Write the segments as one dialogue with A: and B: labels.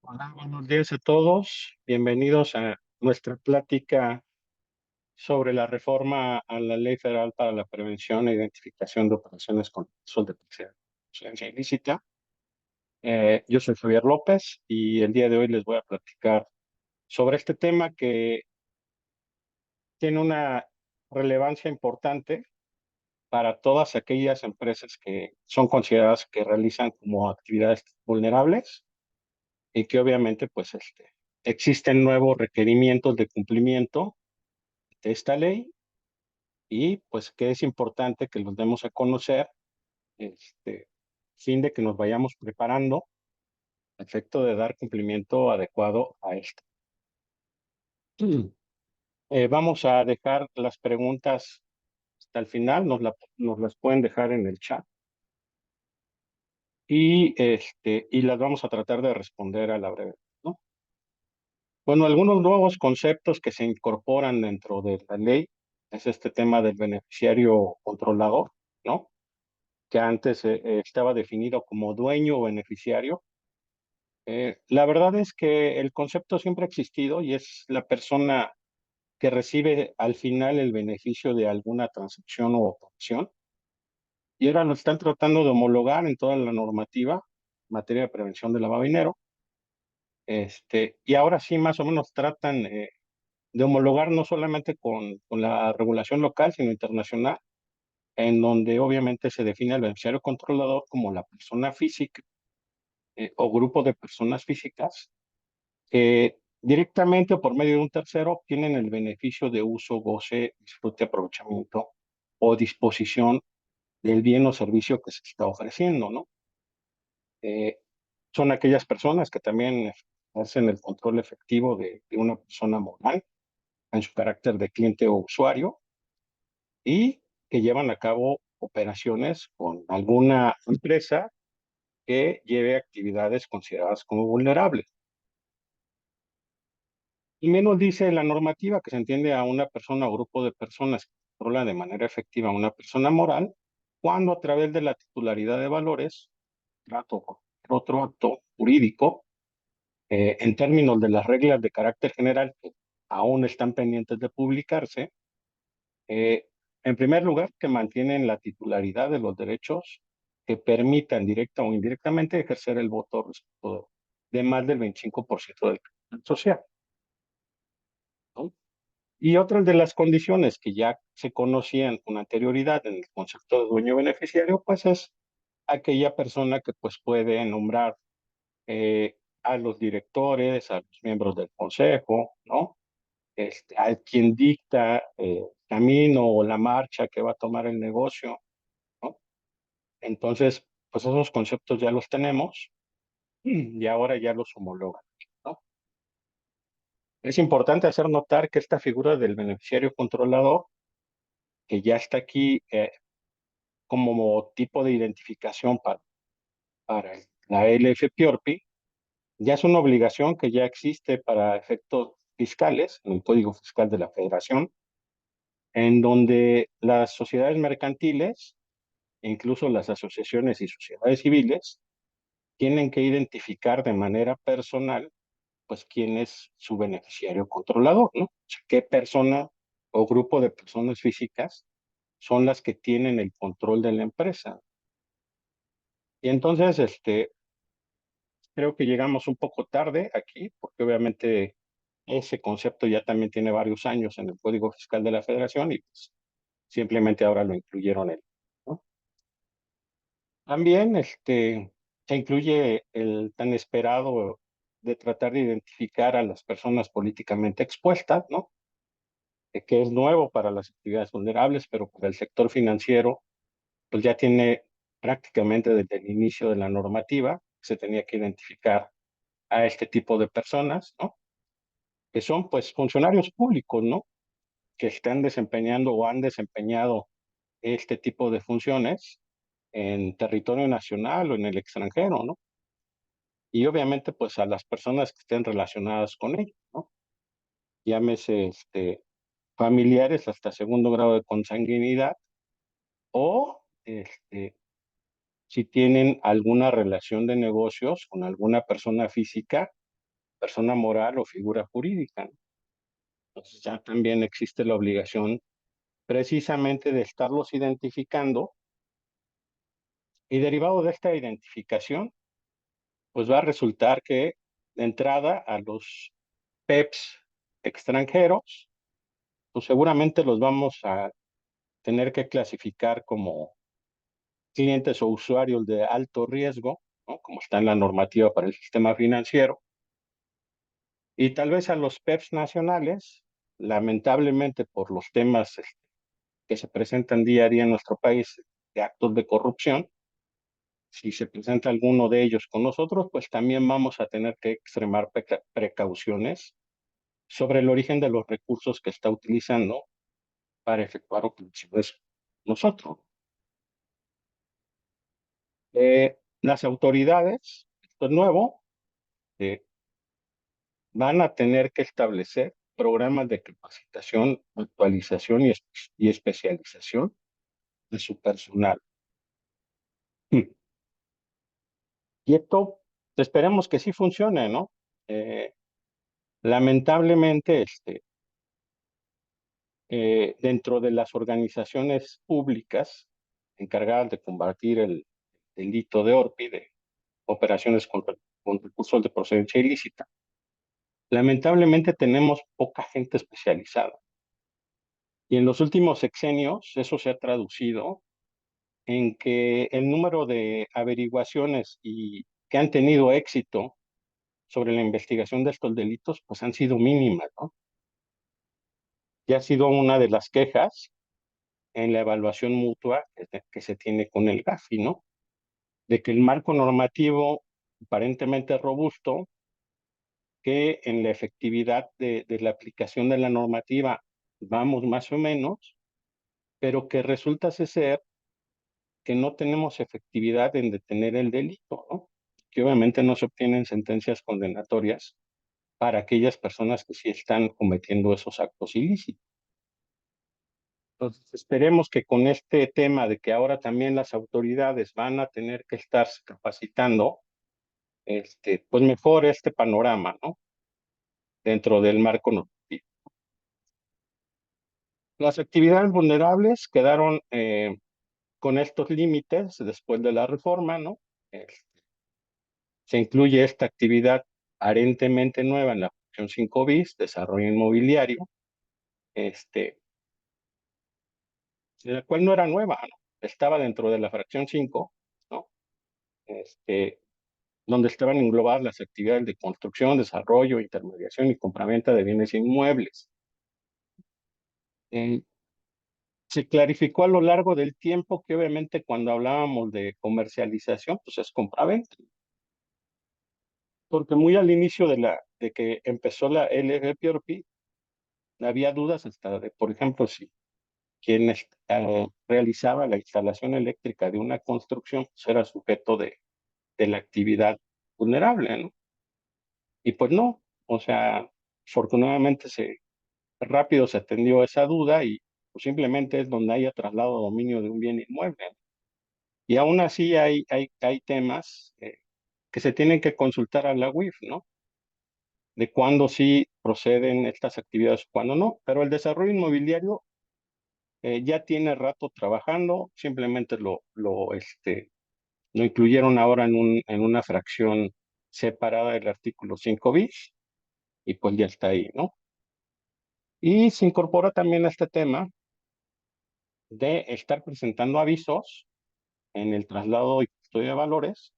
A: Hola, buenos días a todos. Bienvenidos a nuestra plática sobre la reforma a la Ley Federal para la Prevención e Identificación de Operaciones con Riesgos de Procedencia Ilícita. Yo soy Javier López y el día de hoy les voy a platicar sobre este tema que tiene una relevancia importante para todas aquellas empresas que son consideradas que realizan como actividades vulnerables y que obviamente existen nuevos requerimientos de cumplimiento de esta ley y pues que es importante que los demos a conocer, fin de que nos vayamos preparando a efecto de dar cumplimiento adecuado a esto. Vamos a dejar las preguntas hasta el final, nos las pueden dejar en el chat y las vamos a tratar de responder a la breve, ¿no? Bueno, algunos nuevos conceptos que se incorporan dentro de la ley es este tema del beneficiario controlador, ¿no? Que antes estaba definido como dueño o beneficiario. La verdad es que el concepto siempre ha existido y es la persona que recibe al final el beneficio de alguna transacción o operación. Y ahora lo están tratando de homologar en toda la normativa en materia de prevención de lavado de dinero. Y ahora sí, más o menos tratan de homologar no solamente con la regulación local, sino internacional, en donde obviamente se define al beneficiario controlador como la persona física o grupo de personas físicas que directamente o por medio de un tercero obtienen el beneficio de uso, goce, disfrute, aprovechamiento o disposición del bien o servicio que se está ofreciendo, ¿no? Eh, Son aquellas personas que también hacen el control efectivo de una persona moral en su carácter de cliente o usuario y que llevan a cabo operaciones con alguna empresa que lleve actividades consideradas como vulnerables. Y menos dice la normativa que se entiende a una persona o grupo de personas que controla de manera efectiva a una persona moral cuando a través de la titularidad de valores, trato o otro acto jurídico, en términos de las reglas de carácter general que aún están pendientes de publicarse, eh, en primer lugar, que mantienen la titularidad de los derechos que permitan directa o indirectamente ejercer el voto respecto de más del 25% del capital social, ¿no? Y otras de las condiciones que ya se conocían con anterioridad en el concepto de dueño beneficiario, pues es aquella persona que pues puede nombrar a los directores, a los miembros del consejo, ¿no? A quien dicta el camino o la marcha que va a tomar el negocio, ¿no? Entonces, pues esos conceptos ya los tenemos y ahora ya los homologan, ¿no? Es importante hacer notar que esta figura del beneficiario controlador, que ya está aquí como tipo de identificación para la LFPORPI, ya es una obligación que ya existe para efectos fiscales en el Código Fiscal de la Federación, en donde las sociedades mercantiles, e incluso las asociaciones y sociedades civiles, tienen que identificar de manera personal, pues, quién es su beneficiario controlador, ¿no? O sea, qué persona o grupo de personas físicas son las que tienen el control de la empresa. Y entonces, creo que llegamos un poco tarde aquí, porque obviamente ese concepto ya también tiene varios años en el Código Fiscal de la Federación y pues, simplemente ahora lo incluyeron él, ¿no? También se incluye el tan esperado de tratar de identificar a las personas políticamente expuestas, ¿no? Que es nuevo para las actividades vulnerables, pero para el sector financiero, pues ya tiene prácticamente desde el inicio de la normativa, se tenía que identificar a este tipo de personas, ¿no? Que son pues funcionarios públicos, ¿no? Que están desempeñando o han desempeñado este tipo de funciones en territorio nacional o en el extranjero, ¿no? Y obviamente pues a las personas que estén relacionadas con ellos, ¿no? Llámese familiares hasta segundo grado de consanguinidad o si tienen alguna relación de negocios con alguna persona física persona moral o figura jurídica, ¿no? Entonces ya también existe la obligación precisamente de estarlos identificando y derivado de esta identificación, pues va a resultar que de entrada a los PEPs extranjeros, pues seguramente los vamos a tener que clasificar como clientes o usuarios de alto riesgo, ¿no? Como está en la normativa para el sistema financiero. Y tal vez a los PEPs nacionales, lamentablemente por los temas que se presentan día a día en nuestro país de actos de corrupción, si se presenta alguno de ellos con nosotros, pues también vamos a tener que extremar precauciones sobre el origen de los recursos que está utilizando para efectuar operaciones nosotros. Las autoridades, esto es nuevo, eh, van a tener que establecer programas de capacitación, actualización y especialización de su personal. Y esto esperemos que sí funcione, ¿no? Eh, lamentablemente, dentro de las organizaciones públicas encargadas de combatir el delito de ORPI, de operaciones con recursos de procedencia ilícita, lamentablemente tenemos poca gente especializada. Y en los últimos sexenios eso se ha traducido en que el número de averiguaciones y que han tenido éxito sobre la investigación de estos delitos, pues han sido mínimas, ¿no? Y ha sido una de las quejas en la evaluación mutua que se tiene con el GAFI, ¿no? De que el marco normativo aparentemente robusto, que en la efectividad de la aplicación de la normativa vamos más o menos, pero que resulta ser que no tenemos efectividad en detener el delito, ¿no? Que obviamente no se obtienen sentencias condenatorias para aquellas personas que sí están cometiendo esos actos ilícitos. Entonces, esperemos que con este tema de que ahora también las autoridades van a tener que estarse capacitando, pues mejore este panorama, ¿no? Dentro del marco normativo. Las actividades vulnerables quedaron con estos límites después de la reforma, ¿no? Se incluye esta actividad aparentemente nueva en la función 5 bis, desarrollo inmobiliario, la cual no era nueva, ¿no? Estaba dentro de la fracción 5, ¿no? Este, donde estaban englobadas las actividades de construcción, desarrollo, intermediación y compraventa de bienes inmuebles. Eh, Se clarificó a lo largo del tiempo que obviamente cuando hablábamos de comercialización, pues es compraventa, porque muy al inicio de que empezó la LFPORPI, había dudas hasta de, por ejemplo, si quien realizaba la instalación eléctrica de una construcción pues era sujeto de la actividad vulnerable, ¿no? Y pues no, o sea, afortunadamente rápido se atendió esa duda y pues simplemente es donde haya traslado a dominio de un bien inmueble. Y aún así hay temas que se tienen que consultar a la UIF, ¿no? De cuándo sí proceden estas actividades, cuándo no. Pero el desarrollo inmobiliario ya tiene rato trabajando, simplemente lo incluyeron ahora en una fracción separada del artículo 5 bis y pues ya está ahí, ¿no? Y se incorpora también este tema de estar presentando avisos en el traslado y custodia de valores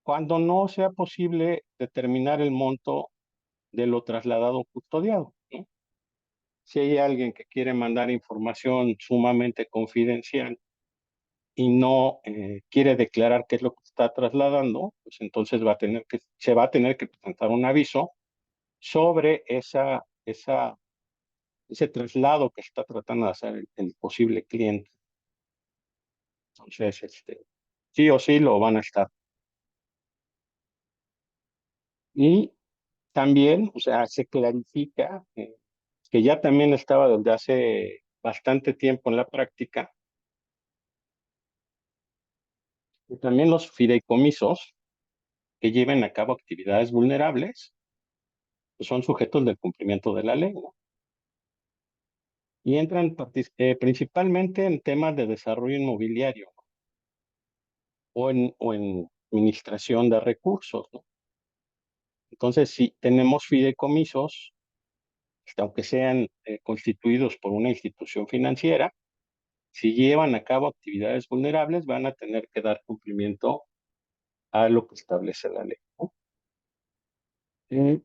A: cuando no sea posible determinar el monto de lo trasladado o custodiado, ¿no? Si hay alguien que quiere mandar información sumamente confidencial y no quiere declarar qué es lo que está trasladando, pues entonces se va a tener que presentar un aviso sobre ese traslado que está tratando de hacer el posible cliente. Entonces, sí o sí lo van a estar. Y también, o sea, se clarifica que ya también estaba desde hace bastante tiempo en la práctica, que también los fideicomisos que lleven a cabo actividades vulnerables, pues, son sujetos del cumplimiento de la ley, ¿no? Y entran principalmente en temas de desarrollo inmobiliario o en administración de recursos, ¿no? Entonces, si tenemos fideicomisos, aunque sean constituidos por una institución financiera, si llevan a cabo actividades vulnerables, van a tener que dar cumplimiento a lo que establece la ley, ¿no? Eh,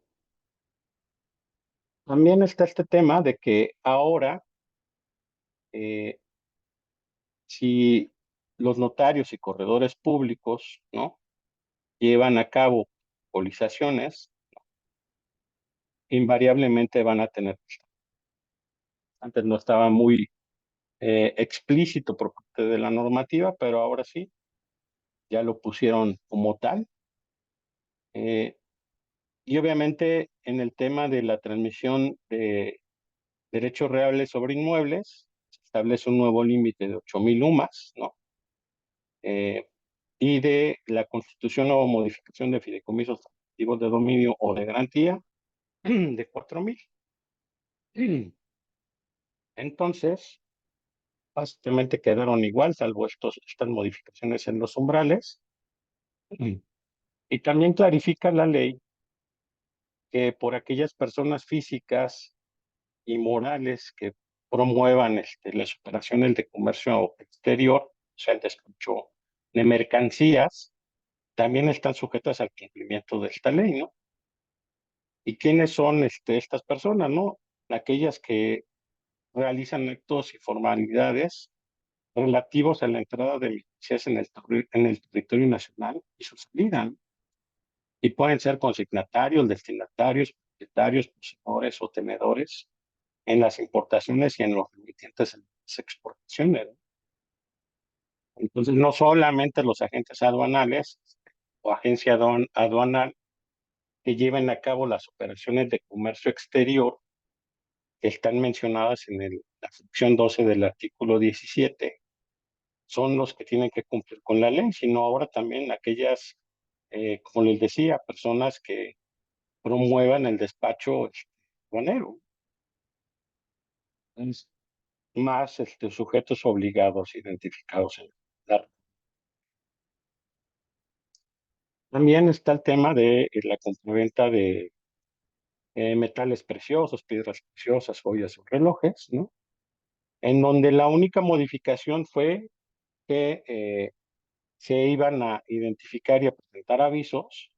A: También está este tema de que ahora, eh, si los notarios y corredores públicos, ¿no?, llevan a cabo actualizaciones, invariablemente van a tener, antes no estaba muy explícito por parte de la normativa, pero ahora sí, ya lo pusieron como tal. Eh, y obviamente en el tema de la transmisión de derechos reales sobre inmuebles, se establece un nuevo límite de 8,000 UMAS, ¿no? Y de la constitución o modificación de fideicomisos activos de dominio o de garantía de 4,000. Entonces, básicamente quedaron igual, salvo estas modificaciones en los umbrales. Y también clarifica la ley que por aquellas personas físicas y morales que promuevan las operaciones de comercio exterior, o sea, el despacho de mercancías, también están sujetas al cumplimiento de esta ley, ¿no? ¿Y quiénes son estas personas, no? Aquellas que realizan actos y formalidades relativos a la entrada de mercancías en el territorio nacional y su salida, ¿no? Y pueden ser consignatarios, destinatarios, propietarios, poseedores o tenedores en las importaciones y en los remitentes en las exportaciones, ¿no? Entonces, no solamente los agentes aduanales o agencia aduanal que lleven a cabo las operaciones de comercio exterior que están mencionadas en la sección 12 del artículo 17, son los que tienen que cumplir con la ley, sino ahora también aquellas, como les decía, personas que promuevan el despacho aduanero. Es más sujetos obligados identificados en la. También está el tema de la compraventa de metales preciosos, piedras preciosas, joyas o relojes, ¿no? En donde la única modificación fue que se iban a identificar y a presentar avisos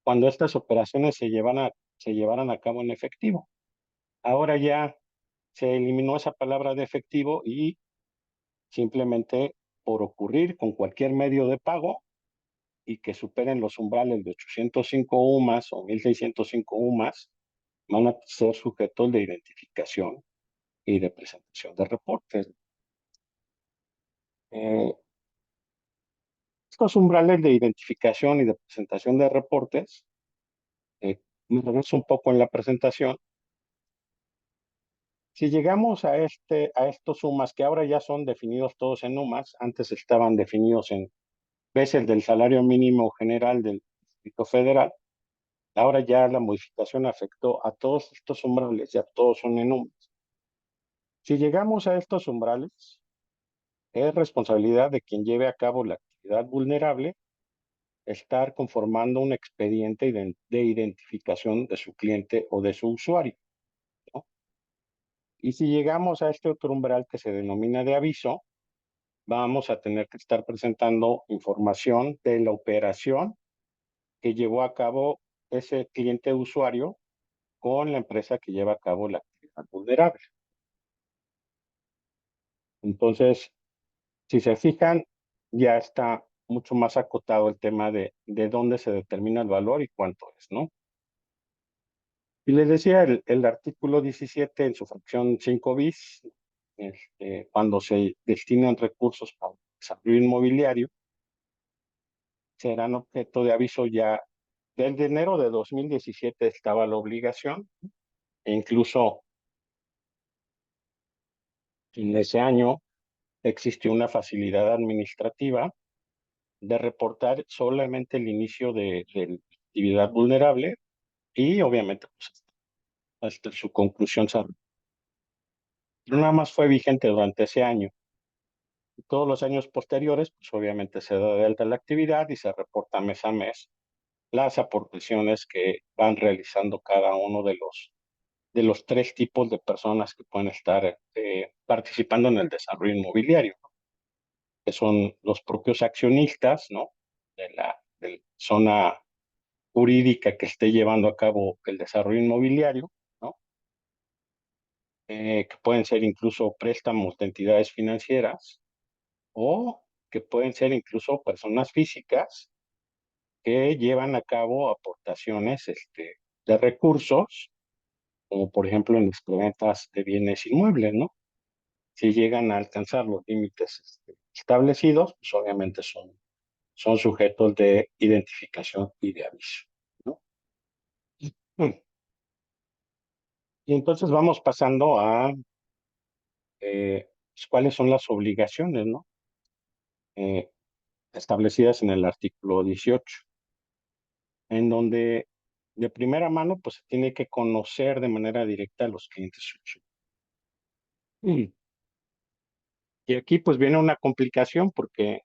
A: cuando estas operaciones se llevaran a cabo en efectivo. Ahora ya se eliminó esa palabra de efectivo y simplemente por ocurrir con cualquier medio de pago y que superen los umbrales de 805 UMAS o 1605 UMAS, van a ser sujetos de identificación y de presentación de reportes. Eh, Estos umbrales de identificación y de presentación de reportes, me regreso un poco en la presentación. Si llegamos a estos UMAS, que ahora ya son definidos todos en UMAS, antes estaban definidos en veces del salario mínimo general del Distrito Federal, ahora ya la modificación afectó a todos estos umbrales, ya todos son en UMAS. Si llegamos a estos umbrales, es responsabilidad de quien lleve a cabo la actividad vulnerable estar conformando un expediente de identificación de su cliente o de su usuario, ¿no? Y si llegamos a este otro umbral que se denomina de aviso, vamos a tener que estar presentando información de la operación que llevó a cabo ese cliente usuario con la empresa que lleva a cabo la actividad vulnerable. Entonces, si se fijan, ya está mucho más acotado el tema de dónde se determina el valor y cuánto es, ¿no? Y les decía, el artículo 17 en su fracción 5 bis, cuando se destinan recursos para desarrollo inmobiliario, serán objeto de aviso ya. Desde enero de 2017 estaba la obligación, e incluso en ese año existió una facilidad administrativa de reportar solamente el inicio de la actividad vulnerable y obviamente pues, hasta su conclusión. Pero nada más fue vigente durante ese año. Y todos los años posteriores, pues obviamente se da de alta la actividad y se reporta mes a mes las aportaciones que van realizando cada uno de los tres tipos de personas que pueden estar participando en el desarrollo inmobiliario, ¿no? Que son los propios accionistas, ¿no? De la zona jurídica que esté llevando a cabo el desarrollo inmobiliario, ¿no? Que pueden ser incluso préstamos de entidades financieras o que pueden ser incluso personas físicas que llevan a cabo aportaciones de recursos, como por ejemplo en las ventas de bienes inmuebles, ¿no? Si llegan a alcanzar los límites establecidos, pues obviamente son sujetos de identificación y de aviso, ¿no? Mm. Y entonces vamos pasando a pues, cuáles son las obligaciones, ¿no? Eh, establecidas en el artículo 18, en donde de primera mano pues se tiene que conocer de manera directa a los clientes. Mm. Y aquí pues viene una complicación porque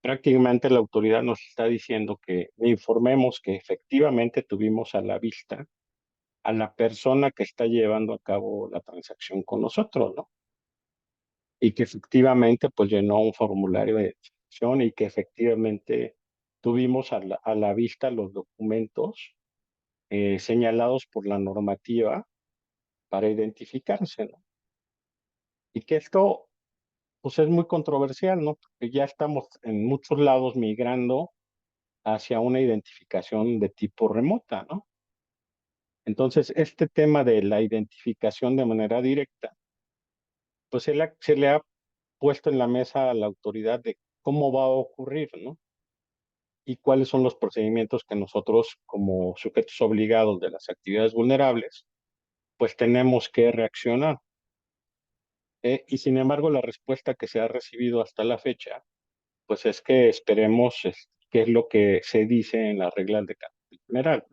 A: prácticamente la autoridad nos está diciendo que informemos que efectivamente tuvimos a la vista a la persona que está llevando a cabo la transacción con nosotros, ¿no? Y que efectivamente pues llenó un formulario de transacción y que efectivamente tuvimos a la vista los documentos señalados por la normativa para identificarse, ¿no? Y que esto pues es muy controversial, ¿no? Porque ya estamos en muchos lados migrando hacia una identificación de tipo remota, ¿no? Entonces, este tema de la identificación de manera directa, pues se le ha puesto en la mesa a la autoridad de cómo va a ocurrir, ¿no? Y cuáles son los procedimientos que nosotros, como sujetos obligados de las actividades vulnerables, pues tenemos que reaccionar. Y sin embargo, la respuesta que se ha recibido hasta la fecha, pues es que esperemos qué es lo que se dice en las reglas de carácter general.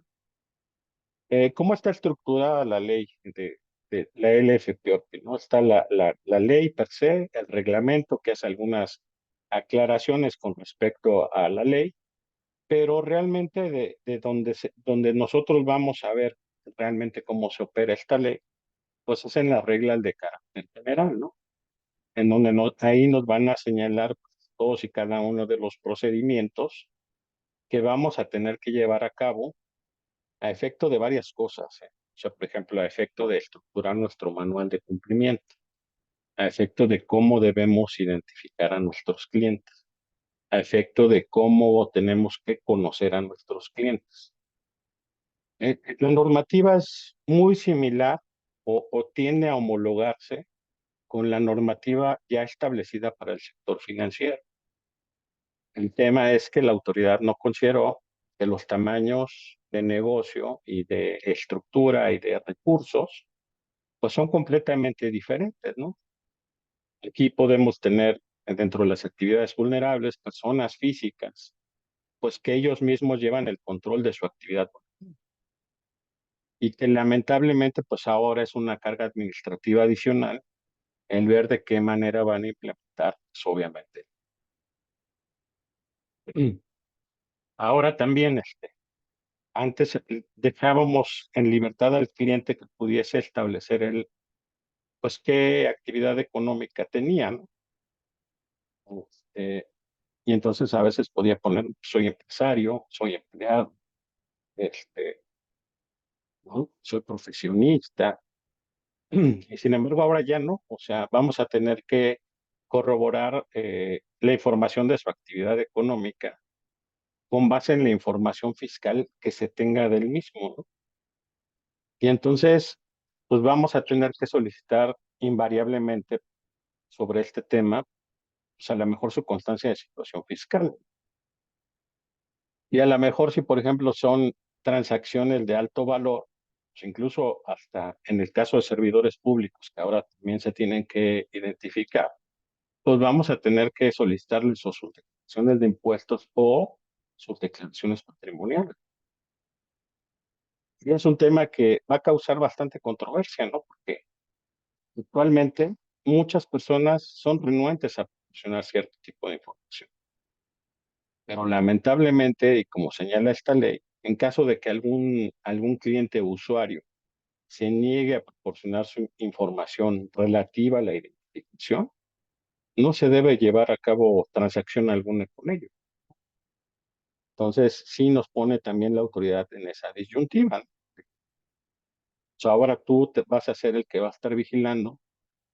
A: ¿Cómo está estructurada la ley de la LFPOP? ¿No? Está la ley per se, el reglamento que hace algunas aclaraciones con respecto a la ley, pero realmente de donde nosotros vamos a ver realmente cómo se opera esta ley, pues es en las reglas de carácter general, ¿no? En donde ahí nos van a señalar pues, todos y cada uno de los procedimientos que vamos a tener que llevar a cabo a efecto de varias cosas, ¿eh? O sea, por ejemplo, a efecto de estructurar nuestro manual de cumplimiento, a efecto de cómo debemos identificar a nuestros clientes, a efecto de cómo tenemos que conocer a nuestros clientes. La normativa es muy similar o tiende a homologarse con la normativa ya establecida para el sector financiero. El tema es que la autoridad no consideró que los tamaños de negocio y de estructura y de recursos pues son completamente diferentes, ¿no? Aquí podemos tener dentro de las actividades vulnerables personas físicas, pues que ellos mismos llevan el control de su actividad y que lamentablemente pues ahora es una carga administrativa adicional el ver de qué manera van a implementar, pues, obviamente. Ahora también, antes dejábamos en libertad al cliente que pudiese establecer el, pues qué actividad económica tenía, ¿no? Este, y entonces a veces podía poner, soy empresario, soy empleado, este, ¿no? Soy profesionista. Y sin embargo ahora ya no, o sea, vamos a tener que corroborar la información de su actividad económica con base en la información fiscal que se tenga del mismo, ¿no? Y entonces, pues vamos a tener que solicitar invariablemente sobre este tema, pues a lo mejor su constancia de situación fiscal. Y a lo mejor si, por ejemplo, son transacciones de alto valor, pues incluso hasta en el caso de servidores públicos, que ahora también se tienen que identificar, pues vamos a tener que solicitarles o sus declaraciones de impuestos o sus declaraciones patrimoniales. Y es un tema que va a causar bastante controversia, ¿no? Porque actualmente muchas personas son renuentes a proporcionar cierto tipo de información. Pero lamentablemente, y como señala esta ley, en caso de que algún cliente o usuario se niegue a proporcionar su información relativa a la identificación, no se debe llevar a cabo transacción alguna con ello. Entonces, sí nos pone también la autoridad en esa disyuntiva, ¿no? O sea, ahora tú te vas a ser el que va a estar vigilando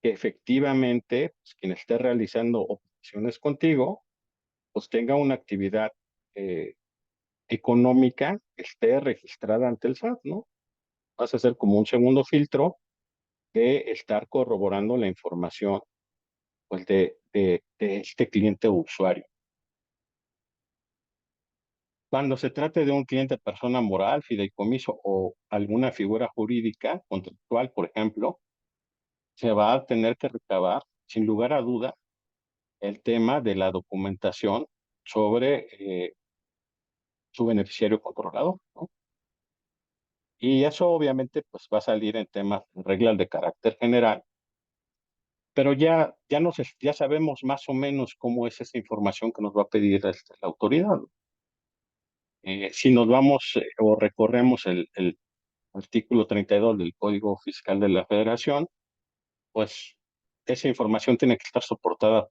A: que efectivamente pues, quien esté realizando operaciones contigo, pues tenga una actividad eh, económica que esté registrada ante el SAT, ¿no? Vas a hacer como un segundo filtro de estar corroborando la información pues, de este cliente o usuario. Cuando se trate de un cliente persona moral, fideicomiso o alguna figura jurídica, contractual, por ejemplo, se va a tener que recabar, sin lugar a duda, el tema de la documentación sobre su beneficiario controlador, ¿no? Y eso obviamente pues va a salir en temas, reglas de carácter general, pero ya sabemos más o menos cómo es esa información que nos va a pedir la autoridad. Si nos vamos o recorremos el artículo 32 del Código Fiscal de la Federación, pues esa información tiene que estar soportada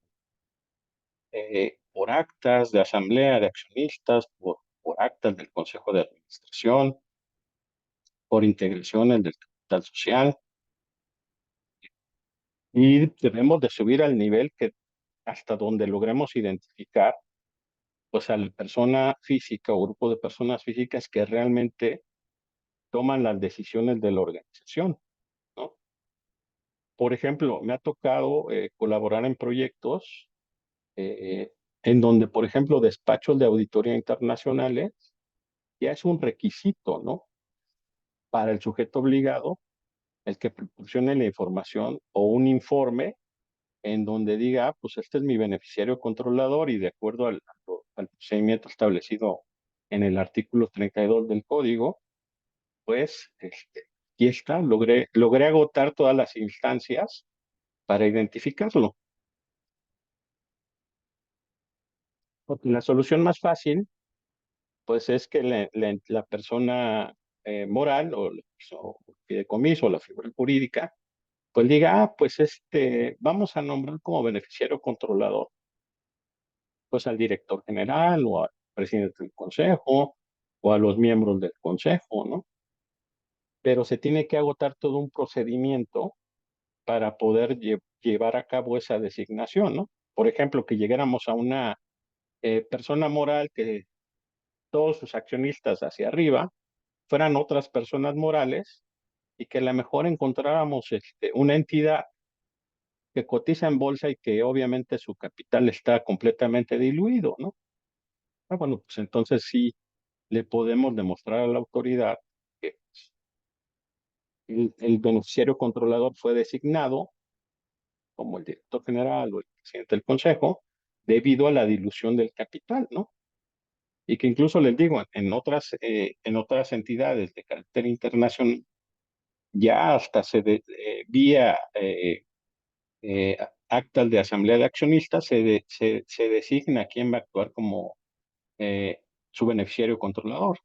A: por actas de asamblea de accionistas, por actas del Consejo de Administración, por integraciones del capital social, y debemos de subir al nivel que hasta donde logremos identificar pues a la persona física o grupo de personas físicas que realmente toman las decisiones de la organización, ¿no? Por ejemplo, me ha tocado colaborar en proyectos eh, en donde, por ejemplo, despachos de auditoría internacionales ya es un requisito, ¿no? Para el sujeto obligado, el que proporcione la información o un informe en donde diga, ah, pues este es mi beneficiario controlador y de acuerdo al procedimiento establecido en el artículo 32 del código, pues aquí está, logré agotar todas las instancias para identificarlo. Porque la solución más fácil, pues es que la persona moral o el fideicomiso o la figura jurídica, pues diga, ah, pues vamos a nombrar como beneficiario controlador, pues al director general o al presidente del consejo o a los miembros del consejo, ¿no? Pero se tiene que agotar todo un procedimiento para poder llevar a cabo esa designación, ¿no? Por ejemplo, que llegáramos a una persona moral que todos sus accionistas hacia arriba fueran otras personas morales y que a lo mejor encontráramos una entidad que cotiza en bolsa y que obviamente su capital está completamente diluido, ¿no? Ah, bueno, pues entonces sí le podemos demostrar a la autoridad que el beneficiario controlador fue designado como el director general o el presidente del consejo debido a la dilución del capital, ¿no? Y que incluso les digo, en otras entidades de carácter internacional, ya hasta vía actas de asamblea de accionistas se designa quién va a actuar como eh, su beneficiario controlador,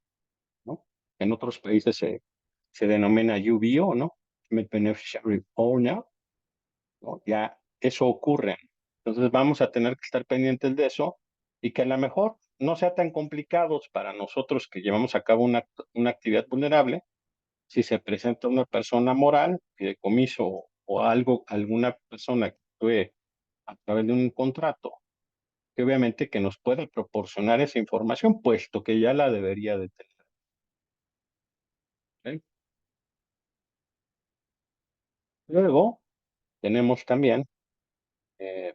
A: ¿no? En otros países se denomina UBO, ¿no? Beneficiary Owner, ¿no? Ya eso ocurre. Entonces vamos a tener que estar pendientes de eso y que a lo mejor no sea tan complicados para nosotros que llevamos a cabo una actividad vulnerable. Si se presenta una persona moral, fideicomiso o algo, alguna persona que actúe a través de un contrato, que obviamente que nos pueda proporcionar esa información, puesto que ya la debería de tener. ¿Ok? Luego tenemos también eh,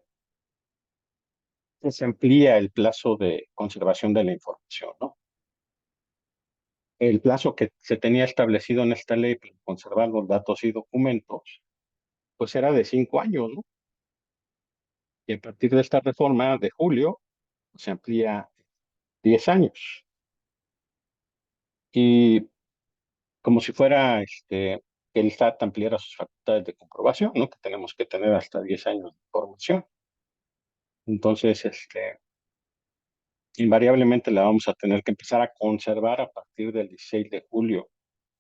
A: que se amplía el plazo de conservación de la información, ¿no? El plazo que se tenía establecido en esta ley para conservar los datos y documentos, pues era de 5 años, ¿no? Y a partir de esta reforma de julio, pues, se amplía 10 años. Y como si fuera que el SAT ampliara sus facultades de comprobación, ¿no? Que tenemos que tener hasta 10 años de formación. Entonces, invariablemente la vamos a tener que empezar a conservar a partir del 16 de julio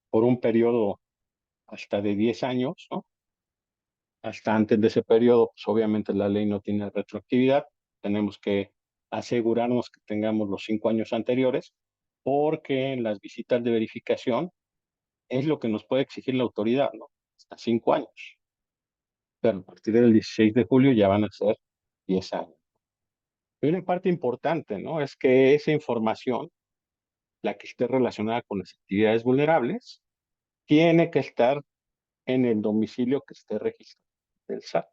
A: por un periodo hasta de 10 años, ¿no? Hasta antes de ese periodo, pues obviamente la ley no tiene retroactividad. Tenemos que asegurarnos que tengamos los 5 años anteriores, porque en las visitas de verificación es lo que nos puede exigir la autoridad, ¿no? Hasta 5 años. Pero a partir del 16 de julio ya van a ser 10 años. Y una parte importante, ¿no? Es que esa información, la que esté relacionada con las actividades vulnerables, tiene que estar en el domicilio que esté registrado del SAT.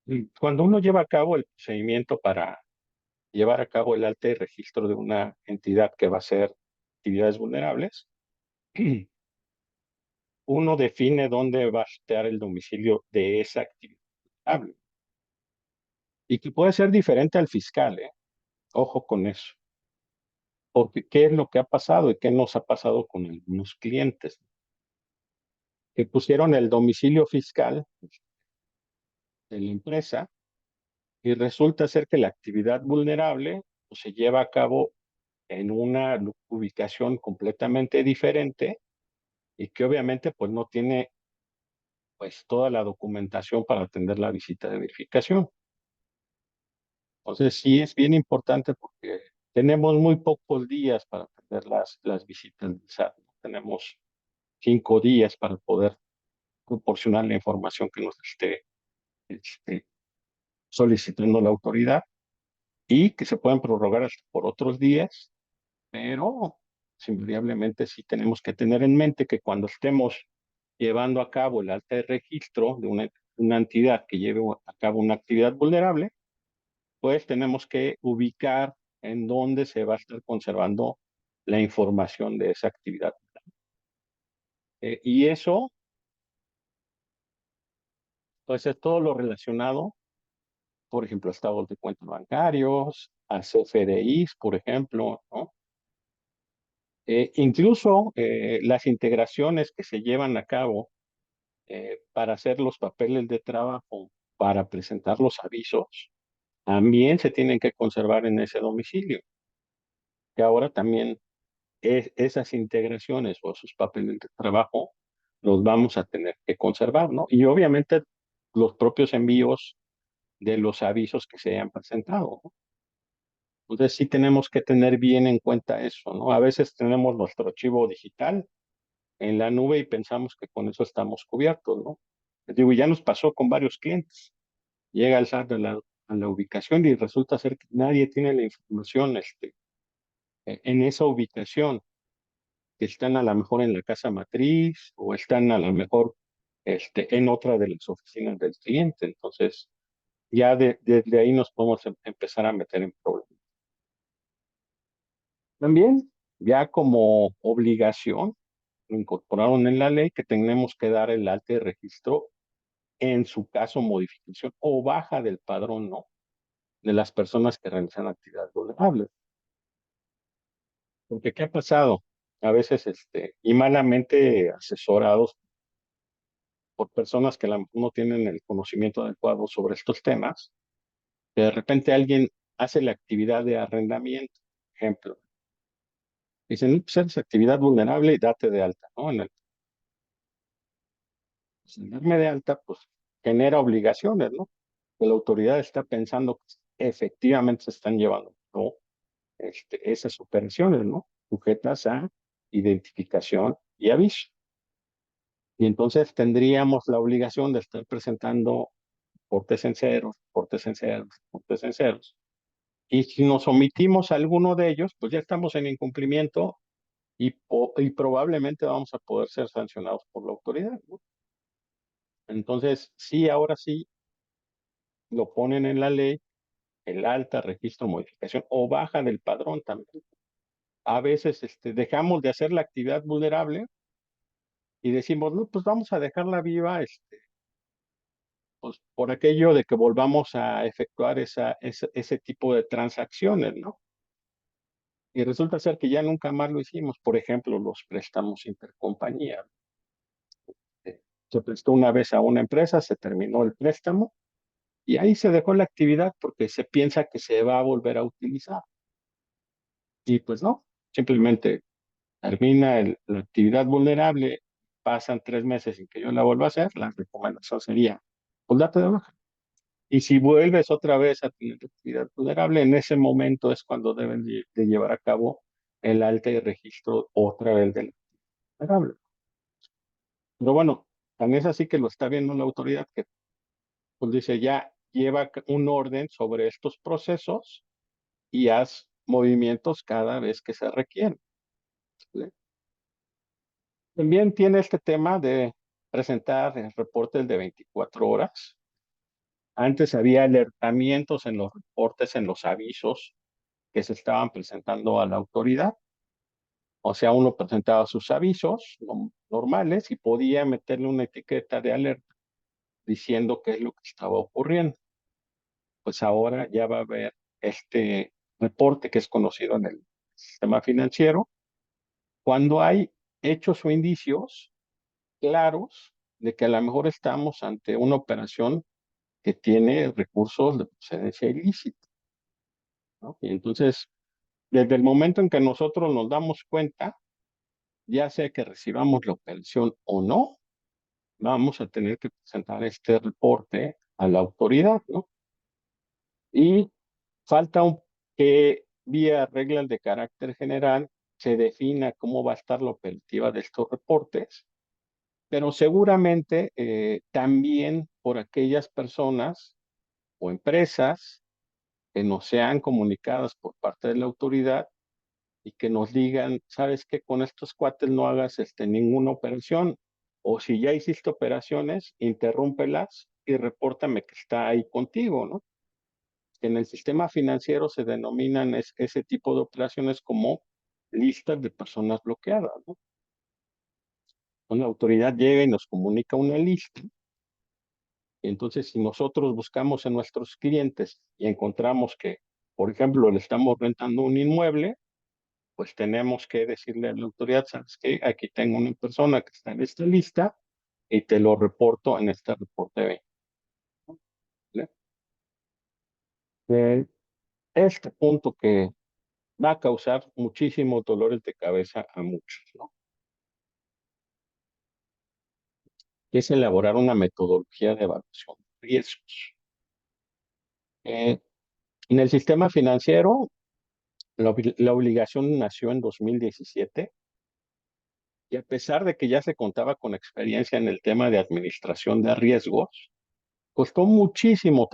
A: Y cuando uno lleva a cabo el procedimiento para llevar a cabo el alta y registro de una entidad que va a ser actividades vulnerables, uno define dónde va a estar el domicilio de esa actividad vulnerable. Y que puede ser diferente al fiscal, ¿eh? Ojo con eso. Porque qué es lo que ha pasado y qué nos ha pasado con algunos clientes que pusieron el domicilio fiscal de la empresa y resulta ser que la actividad vulnerable pues, se lleva a cabo en una ubicación completamente diferente y que obviamente pues no tiene pues toda la documentación para atender la visita de verificación. Entonces sí es bien importante porque tenemos muy pocos días para atender las visitas del SAT. Tenemos 5 días para poder proporcionar la información que nos esté este, solicitando la autoridad y que se pueden prorrogar hasta por otros días, pero invariablemente sí tenemos que tener en mente que cuando estemos llevando a cabo el alta de registro de una entidad que lleve a cabo una actividad vulnerable, pues tenemos que ubicar en dónde se va a estar conservando la información de esa actividad. Y eso, pues es todo lo relacionado, por ejemplo, a estados de cuentas bancarios, a CFDIs, por ejemplo, ¿no? Incluso las integraciones que se llevan a cabo para hacer los papeles de trabajo, para presentar los avisos, también se tienen que conservar en ese domicilio, que ahora también esas integraciones o esos papeles de trabajo los vamos a tener que conservar, ¿no? Y obviamente los propios envíos de los avisos que se hayan presentado, ¿no? Entonces sí tenemos que tener bien en cuenta eso, ¿no? A veces tenemos nuestro archivo digital en la nube y pensamos que con eso estamos cubiertos, ¿no? Les digo, ya nos pasó con varios clientes. Llega el SAT a la ubicación y resulta ser que nadie tiene la información en esa ubicación, que están a lo mejor en la casa matriz o están a lo mejor en otra de las oficinas del cliente. Entonces, ya desde ahí nos podemos empezar a meter en problemas. También, ya como obligación, lo incorporaron en la ley que tenemos que dar el alta de registro, en su caso, modificación o baja del padrón, ¿no? De las personas que realizan actividades vulnerables. Porque, ¿qué ha pasado? A veces, y malamente asesorados por personas que a lo mejor no tienen el conocimiento adecuado sobre estos temas, que de repente alguien hace la actividad de arrendamiento, ejemplo. Dicen, pues es actividad vulnerable y date de alta, ¿no? Pues, en darme de alta, pues genera obligaciones, ¿no? Que la autoridad está pensando que efectivamente se están llevando, ¿no? Esas operaciones, ¿no? Sujetas a identificación y aviso. Y entonces tendríamos la obligación de estar presentando portes en ceros, portes en ceros, portes en ceros. Y si nos omitimos alguno de ellos, pues ya estamos en incumplimiento y probablemente vamos a poder ser sancionados por la autoridad, ¿no? Entonces, sí, ahora sí lo ponen en la ley, el alta, registro, modificación o baja del padrón también. A veces dejamos de hacer la actividad vulnerable y decimos, no, pues vamos a dejarla viva, pues por aquello de que volvamos a efectuar ese tipo de transacciones, ¿no? Y resulta ser que ya nunca más lo hicimos. Por ejemplo, los préstamos intercompañía. Se prestó una vez a una empresa, se terminó el préstamo y ahí se dejó la actividad porque se piensa que se va a volver a utilizar. Y pues no, simplemente termina la actividad vulnerable, pasan 3 meses sin que yo la vuelva a hacer, la recomendación sería, pues date de baja. Y si vuelves otra vez a tener actividad vulnerable, en ese momento es cuando deben de llevar a cabo el alta y registro otra vez del vulnerable. Pero bueno, tan es así que lo está viendo la autoridad que pues dice ya lleva un orden sobre estos procesos y haz movimientos cada vez que se requieren. ¿Sí? También tiene este tema de presentar reportes de 24 horas. Antes había alertamientos en los reportes, en los avisos que se estaban presentando a la autoridad. O sea, uno presentaba sus avisos normales y podía meterle una etiqueta de alerta diciendo qué es lo que estaba ocurriendo. Pues ahora ya va a haber este reporte que es conocido en el sistema financiero cuando hay hechos o indicios claros de que a lo mejor estamos ante una operación que tiene recursos de procedencia ilícita, ¿no? Y entonces, desde el momento en que nosotros nos damos cuenta, ya sea que recibamos la operación o no, vamos a tener que presentar este reporte a la autoridad, ¿no? Y falta que vía reglas de carácter general se defina cómo va a estar la operativa de estos reportes, pero seguramente también por aquellas personas o empresas que no sean comunicadas por parte de la autoridad y que nos digan, sabes que con estos cuates no hagas ninguna operación, o si ya hiciste operaciones, interrúmpelas y repórtame que está ahí contigo, ¿no? En el sistema financiero se denominan ese tipo de operaciones como listas de personas bloqueadas, ¿no? Una autoridad llega y nos comunica una lista. Entonces, si nosotros buscamos en nuestros clientes y encontramos que, por ejemplo, le estamos rentando un inmueble, pues tenemos que decirle a la autoridad, ¿sabes qué? Aquí tengo una persona que está en esta lista y te lo reporto en este reporte. ¿Vale? Eh, este punto que va a causar muchísimos dolores de cabeza a muchos, ¿no? Es elaborar una metodología de evaluación de riesgos. Eh, en el sistema financiero, la obligación nació en 2017 y a pesar de que ya se contaba con experiencia en el tema de administración de riesgos, costó muchísimo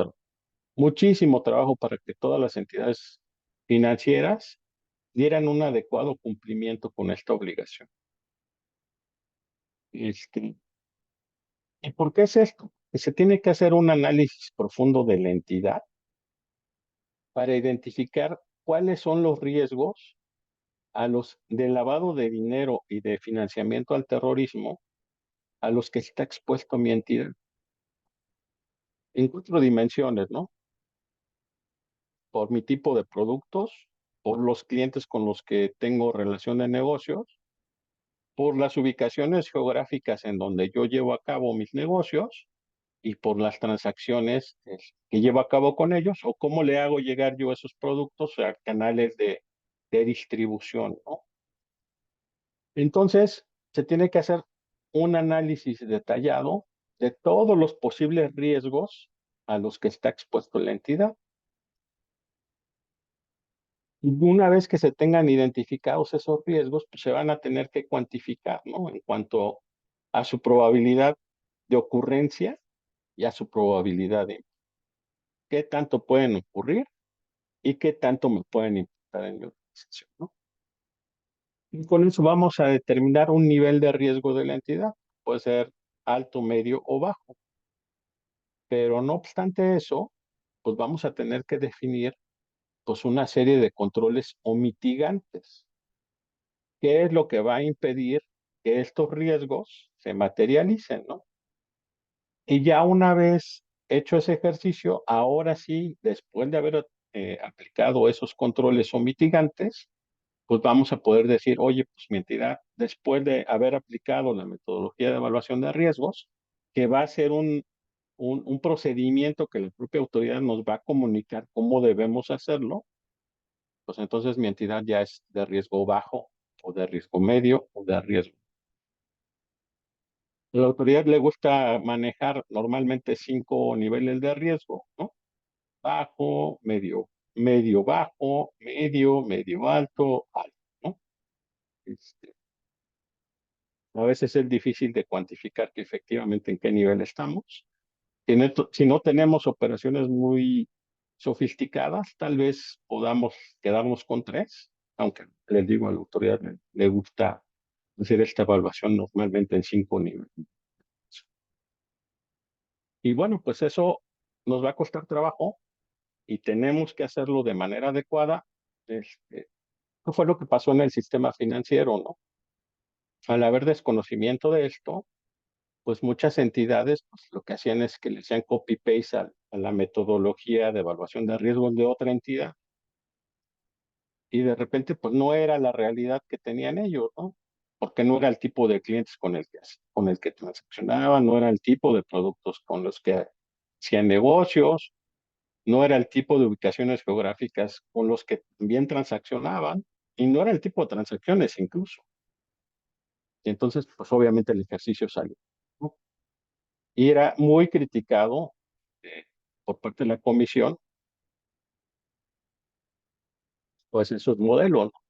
A: trabajo para que todas las entidades financieras dieran un adecuado cumplimiento con esta obligación. Este, ¿Y por qué es esto? Que se tiene que hacer un análisis profundo de la entidad para identificar cuáles son los riesgos a los de lavado de dinero y de financiamiento al terrorismo a los que está expuesto mi entidad. En 4 dimensiones, ¿no? Por mi tipo de productos, por los clientes con los que tengo relación de negocios, por las ubicaciones geográficas en donde yo llevo a cabo mis negocios y por las transacciones que llevo a cabo con ellos o cómo le hago llegar yo esos productos a canales de distribución, ¿no? Entonces, se tiene que hacer un análisis detallado de todos los posibles riesgos a los que está expuesto la entidad. Y una vez que se tengan identificados esos riesgos, pues se van a tener que cuantificar, ¿no? En cuanto a su probabilidad de ocurrencia y a su probabilidad de qué tanto pueden ocurrir y qué tanto me pueden impactar en mi organización, ¿no? Y con eso vamos a determinar un nivel de riesgo de la entidad. Puede ser alto, medio o bajo. Pero no obstante eso, pues vamos a tener que definir pues una serie de controles o mitigantes. ¿Qué es lo que va a impedir que estos riesgos se materialicen, ¿no? Y ya una vez hecho ese ejercicio, ahora sí, después de haber aplicado esos controles o mitigantes, pues vamos a poder decir, oye, pues mi entidad, después de haber aplicado la metodología de evaluación de riesgos, que va a ser un procedimiento que la propia autoridad nos va a comunicar cómo debemos hacerlo, pues entonces mi entidad ya es de riesgo bajo o de riesgo medio o de riesgo. A la autoridad le gusta manejar normalmente 5 niveles de riesgo, ¿no? Bajo, medio, medio bajo, medio alto, alto, ¿no? Este, a veces es difícil de cuantificar que efectivamente en qué nivel estamos. Si no tenemos operaciones muy sofisticadas, tal vez podamos quedarnos con 3, aunque les digo, a la autoridad le gusta hacer esta evaluación normalmente en 5 niveles. Y bueno, pues eso nos va a costar trabajo y tenemos que hacerlo de manera adecuada. ¿Qué fue lo que pasó en el sistema financiero, no? Al haber desconocimiento de esto, pues muchas entidades pues, lo que hacían es que le hacían copy-paste a la metodología de evaluación de riesgos de otra entidad y de repente pues no era la realidad que tenían ellos, ¿no? Porque no era el tipo de clientes con el que transaccionaban, no era el tipo de productos con los que hacían negocios, no era el tipo de ubicaciones geográficas con los que también transaccionaban y no era el tipo de transacciones incluso. Y entonces pues obviamente el ejercicio salió, ¿no? Y era muy criticado eh, por parte de la comisión, pues esos modelos, ¿no?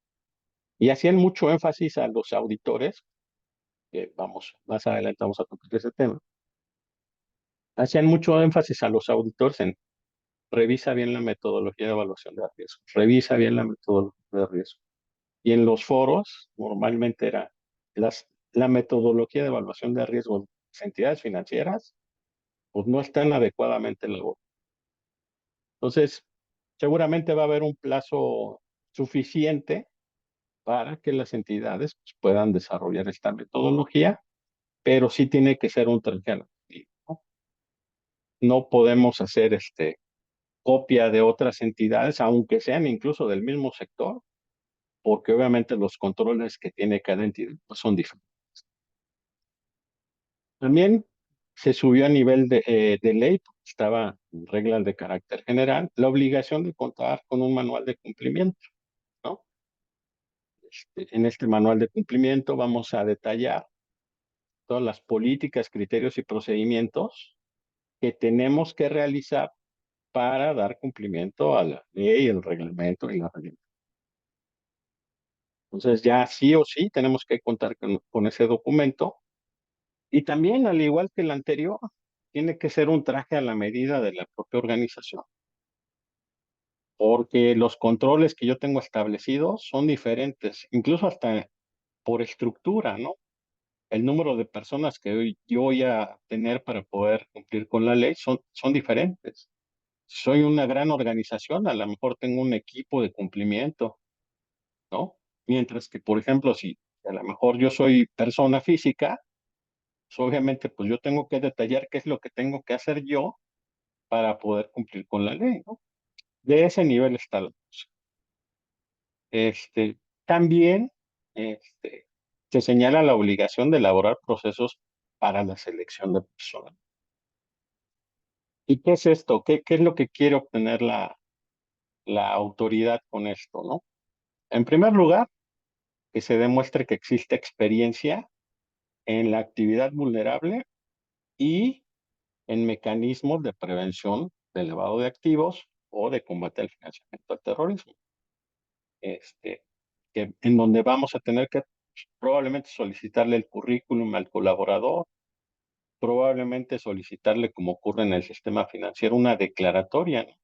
A: Y hacían mucho énfasis a los auditores, que vamos, más adelante vamos a tocar ese tema, hacían mucho énfasis a los auditores en revisa bien la metodología de evaluación de riesgo, revisa bien la metodología de riesgo. Y en los foros normalmente era la metodología de evaluación de riesgo de las entidades financieras, pues no están adecuadamente elaboradas. Entonces, seguramente va a haber un plazo suficiente para que las entidades pues, puedan desarrollar esta metodología, pero sí tiene que ser un traje a la medida, ¿no? No podemos hacer copia de otras entidades, aunque sean incluso del mismo sector, porque obviamente los controles que tiene cada entidad pues, son diferentes. También se subió a nivel de ley, porque estaba en reglas de carácter general, la obligación de contar con un manual de cumplimiento, ¿no? En este manual de cumplimiento vamos a detallar todas las políticas, criterios y procedimientos que tenemos que realizar para dar cumplimiento a la ley, el reglamento y la regla. Entonces ya sí o sí tenemos que contar con ese documento y también, al igual que el anterior, tiene que ser un traje a la medida de la propia organización, porque los controles que yo tengo establecidos son diferentes, incluso hasta por estructura, ¿no? El número de personas que yo voy a tener para poder cumplir con la ley son diferentes. Soy una gran organización, a lo mejor tengo un equipo de cumplimiento, ¿no? Mientras que, por ejemplo, si a lo mejor yo soy persona física, pues obviamente pues yo tengo que detallar qué es lo que tengo que hacer yo para poder cumplir con la ley, ¿no? De ese nivel está la cosa. También este, se señala la obligación de elaborar procesos para la selección de personas. ¿Y qué es esto? ¿Qué es lo que quiere obtener la autoridad con esto, no? En primer lugar, que se demuestre que existe experiencia en la actividad vulnerable y en mecanismos de prevención del lavado de activos o de combate al financiamiento al terrorismo. Este, en donde vamos a tener que probablemente solicitarle el currículum al colaborador, probablemente solicitarle, como ocurre en el sistema financiero, una declaratoria, ¿no?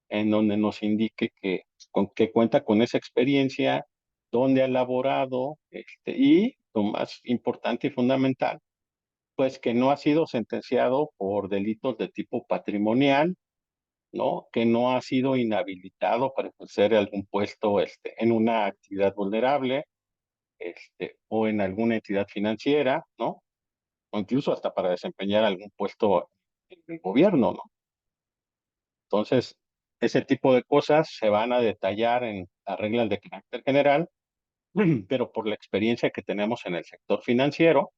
A: En donde nos indique que cuenta con esa experiencia, dónde ha laborado, y lo más importante y fundamental, pues que no ha sido sentenciado por delitos de tipo patrimonial, ¿no? Que no ha sido inhabilitado para ejercer algún puesto en una actividad vulnerable, o en alguna entidad financiera, ¿no? O incluso hasta para desempeñar algún puesto en el gobierno, ¿no? Entonces, ese tipo de cosas se van a detallar en las reglas de carácter general pero por la experiencia que tenemos en el sector financiero,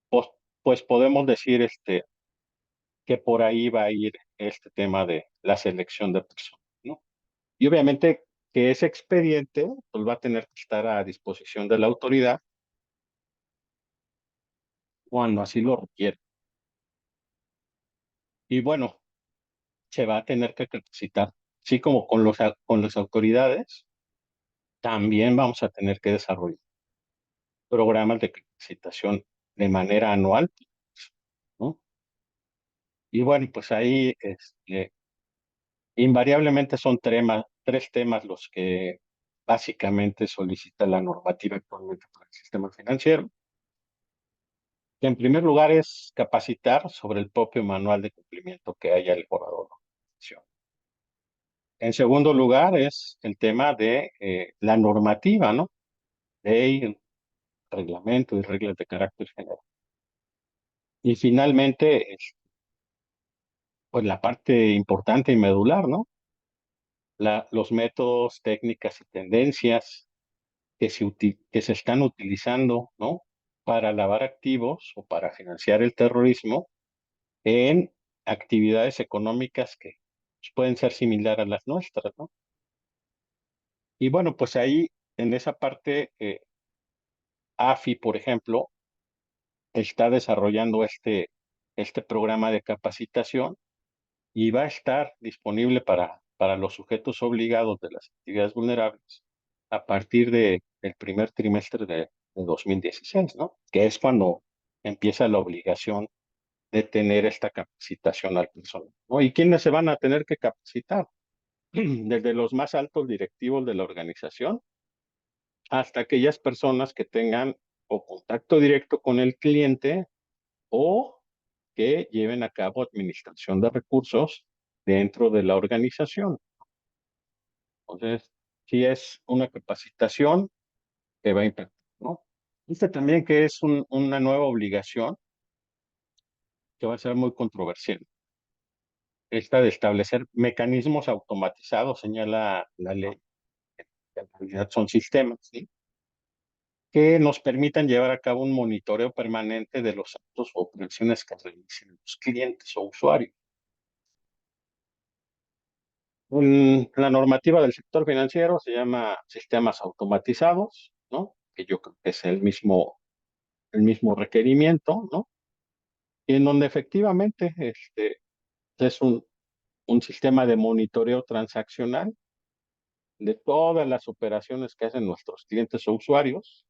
A: pues, pues podemos decir que por ahí va a ir este tema de la selección de personas, ¿no? Y obviamente que ese expediente pues, va a tener que estar a disposición de la autoridad cuando así lo requiere. Y bueno, se va a tener que capacitar, así como con las autoridades, también vamos a tener que desarrollar programas de capacitación de manera anual, ¿no? Y bueno, pues ahí invariablemente son tres temas los que básicamente solicita la normativa actualmente para el sistema financiero, que en primer lugar es capacitar sobre el propio manual de cumplimiento que haya elaborado la organización. En segundo lugar es el tema de la normativa, ¿no? Ley, reglamento y reglas de carácter general. Y finalmente, pues la parte importante y medular, ¿no? Los métodos, técnicas y tendencias que se están utilizando, ¿no? Para lavar activos o para financiar el terrorismo en actividades económicas que pueden ser similares a las nuestras, ¿no? Y bueno, pues ahí, en esa parte, AFI, por ejemplo, está desarrollando este programa de capacitación y va a estar disponible para los sujetos obligados de las actividades vulnerables a partir del primer trimestre de 2016, ¿no? Que es cuando empieza la obligación de tener esta capacitación al personal, ¿no? ¿Y quiénes se van a tener que capacitar? Desde los más altos directivos de la organización hasta aquellas personas que tengan o contacto directo con el cliente o que lleven a cabo administración de recursos dentro de la organización. Entonces, sí es una capacitación que va a impactar, ¿no? Dice también que es una nueva obligación que va a ser muy controversial. Esta de establecer mecanismos automatizados, señala la ley, que en realidad son sistemas, ¿sí? Que nos permitan llevar a cabo un monitoreo permanente de los actos o operaciones que realicen los clientes o usuarios. La normativa del sector financiero se llama sistemas automatizados, ¿no? Que yo creo que es el mismo requerimiento, ¿no? Y en donde efectivamente es un sistema de monitoreo transaccional de todas las operaciones que hacen nuestros clientes o usuarios,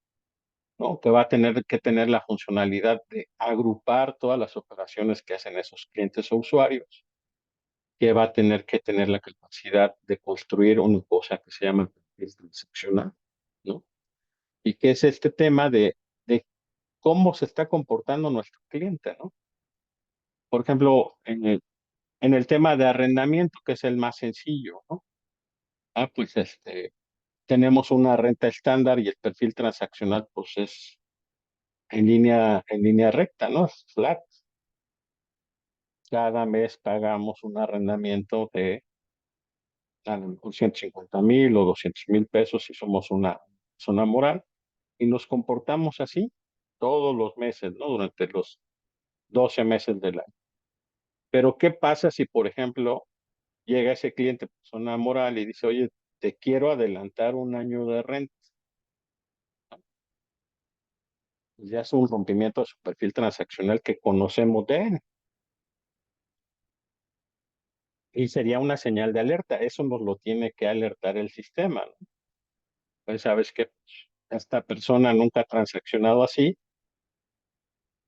A: ¿no? Que va a tener que tener la funcionalidad de agrupar todas las operaciones que hacen esos clientes o usuarios, que va a tener que tener la capacidad de construir una cosa que se llama perfil transaccional, ¿no? Y que es este tema de cómo se está comportando nuestro cliente, ¿no? Por ejemplo, en el tema de arrendamiento, que es el más sencillo, ¿no? Ah, pues tenemos una renta estándar y el perfil transaccional, pues es en línea recta, ¿no? Es flat. Cada mes pagamos un arrendamiento de a lo mejor 150,000 o 200,000 pesos si somos una zona moral y nos comportamos así todos los meses, ¿no? Durante los 12 meses del año. Pero ¿qué pasa si, por ejemplo, llega ese cliente, persona moral, y dice, oye, te quiero adelantar un año de renta? Ya es un rompimiento de su perfil transaccional que conocemos de él. Y sería una señal de alerta. Eso nos lo tiene que alertar el sistema, ¿no? Pues sabes que esta persona nunca ha transaccionado así,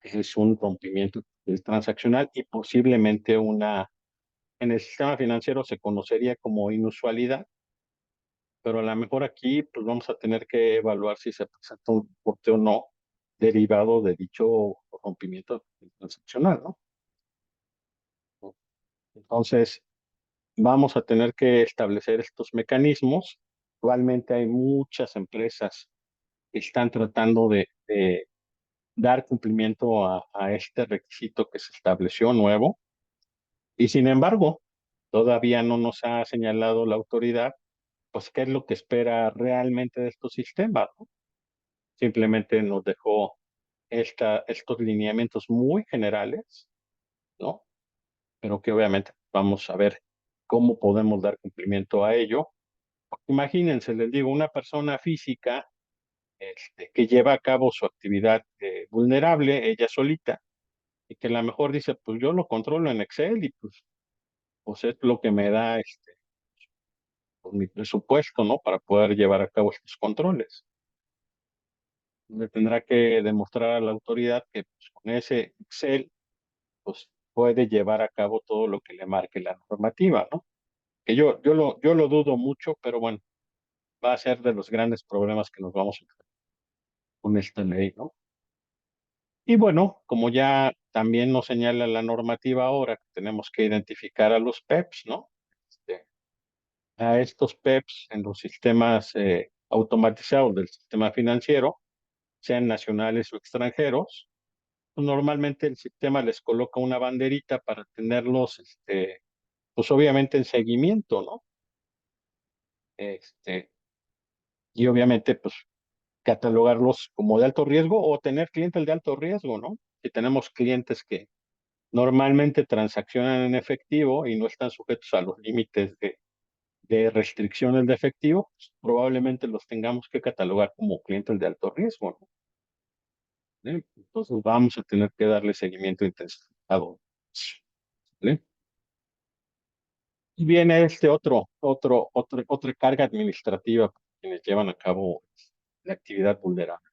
A: es un rompimiento del transaccional y posiblemente en el sistema financiero se conocería como inusualidad, pero a lo mejor aquí pues vamos a tener que evaluar si se presenta un reporte o no derivado de dicho rompimiento transaccional, ¿no? Entonces, vamos a tener que establecer estos mecanismos. Actualmente hay muchas empresas que están tratando de dar cumplimiento a este requisito que se estableció nuevo y sin embargo, todavía no nos ha señalado la autoridad pues, qué es lo que espera realmente de estos sistemas, ¿no? Simplemente nos dejó estos lineamientos muy generales, ¿no? Pero que obviamente vamos a ver cómo podemos dar cumplimiento a ello. Imagínense, les digo, una persona física que lleva a cabo su actividad vulnerable, ella solita, y que a lo mejor dice, pues yo lo controlo en Excel y pues es lo que me da pues, mi presupuesto, ¿no? Para poder llevar a cabo estos controles. Le tendrá que demostrar a la autoridad que pues, con ese Excel pues puede llevar a cabo todo lo que le marque la normativa, ¿no? Que yo lo dudo mucho, pero bueno, va a ser de los grandes problemas que nos vamos a enfrentar con esta ley, ¿no? Y bueno, como ya también nos señala la normativa ahora, tenemos que identificar a los PEPs, ¿no? Este, a estos PEPs en los sistemas automatizados del sistema financiero, sean nacionales o extranjeros, pues normalmente el sistema les coloca una banderita para tenerlos, pues obviamente en seguimiento, ¿no? Este, y obviamente, pues catalogarlos como de alto riesgo o tener clientes de alto riesgo, ¿no? Si tenemos clientes que normalmente transaccionan en efectivo y no están sujetos a los límites de restricciones de efectivo, pues, probablemente los tengamos que catalogar como clientes de alto riesgo, ¿no? Entonces vamos a tener que darle seguimiento intensificado. ¿Vale? Y viene otra carga administrativa para quienes llevan a cabo la actividad vulnerable,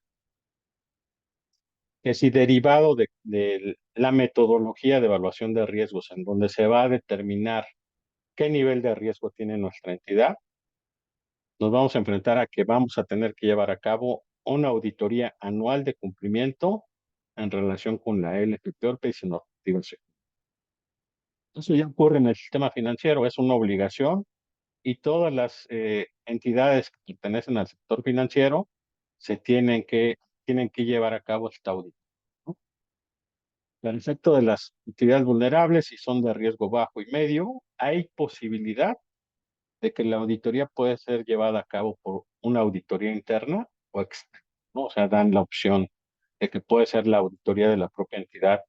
A: que si derivado de la metodología de evaluación de riesgos, en donde se va a determinar qué nivel de riesgo tiene nuestra entidad, nos vamos a enfrentar a que vamos a tener que llevar a cabo una auditoría anual de cumplimiento en relación con la LPPORPE y su normativa. Eso ya ocurre en el sistema financiero, es una obligación y todas las entidades que pertenecen al sector financiero se tienen que llevar a cabo esta auditoría, ¿no? Al efecto de las actividades vulnerables, si son de riesgo bajo y medio, hay posibilidad de que la auditoría puede ser llevada a cabo por una auditoría interna o externa, ¿no? O sea, dan la opción de que puede ser la auditoría de la propia entidad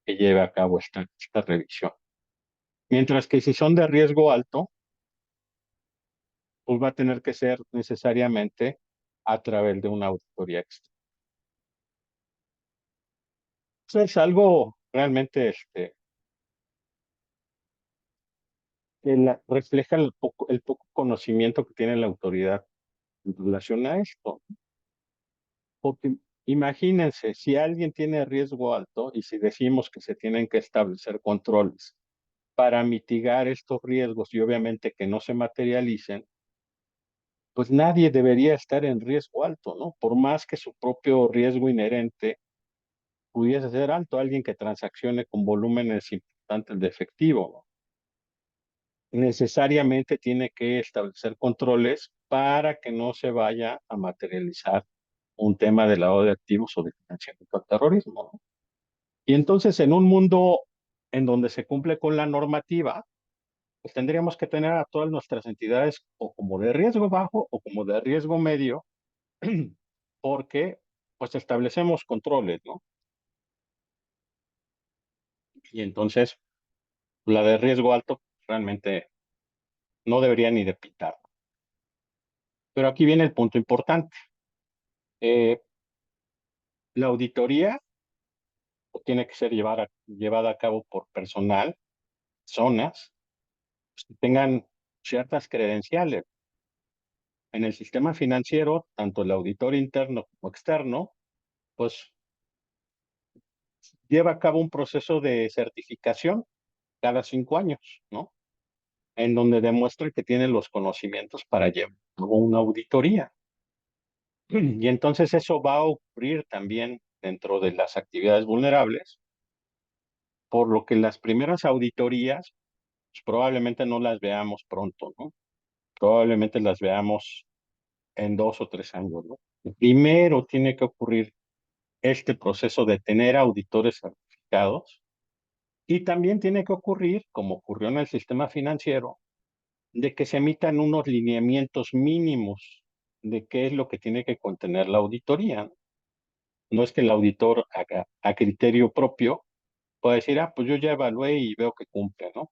A: que lleve a cabo esta revisión. Mientras que si son de riesgo alto, pues va a tener que ser necesariamente a través de una auditoría externa. Eso es algo realmente que refleja el poco conocimiento que tiene la autoridad en relación a esto. Porque imagínense, si alguien tiene riesgo alto y si decimos que se tienen que establecer controles para mitigar estos riesgos y obviamente que no se materialicen, pues nadie debería estar en riesgo alto, ¿no? Por más que su propio riesgo inherente pudiese ser alto, alguien que transaccione con volúmenes importantes de efectivo, ¿no? Necesariamente tiene que establecer controles para que no se vaya a materializar un tema de lavado de activos o de financiamiento al terrorismo, ¿no? Y entonces, en un mundo en donde se cumple con la normativa, pues tendríamos que tener a todas nuestras entidades o como de riesgo bajo o como de riesgo medio, porque pues establecemos controles, ¿no? Y entonces, la de riesgo alto realmente no debería ni de pitar. Pero aquí viene el punto importante. Eh, la auditoría tiene que ser llevada a cabo por personal, zonas, pues, que tengan ciertas credenciales. En el sistema financiero, tanto el auditor interno como externo, pues lleva a cabo un proceso de certificación cada 5 años, ¿no? En donde demuestra que tiene los conocimientos para llevar a cabo una auditoría. Y entonces eso va a ocurrir también dentro de las actividades vulnerables, por lo que las primeras auditorías pues, probablemente no las veamos pronto, ¿no? Probablemente las veamos en 2 o 3 años, ¿no? Primero tiene que ocurrir este proceso de tener auditores certificados y también tiene que ocurrir, como ocurrió en el sistema financiero, de que se emitan unos lineamientos mínimos de qué es lo que tiene que contener la auditoría. No es que el auditor haga a criterio propio pueda decir, ah, pues yo ya evalué y veo que cumple, ¿no?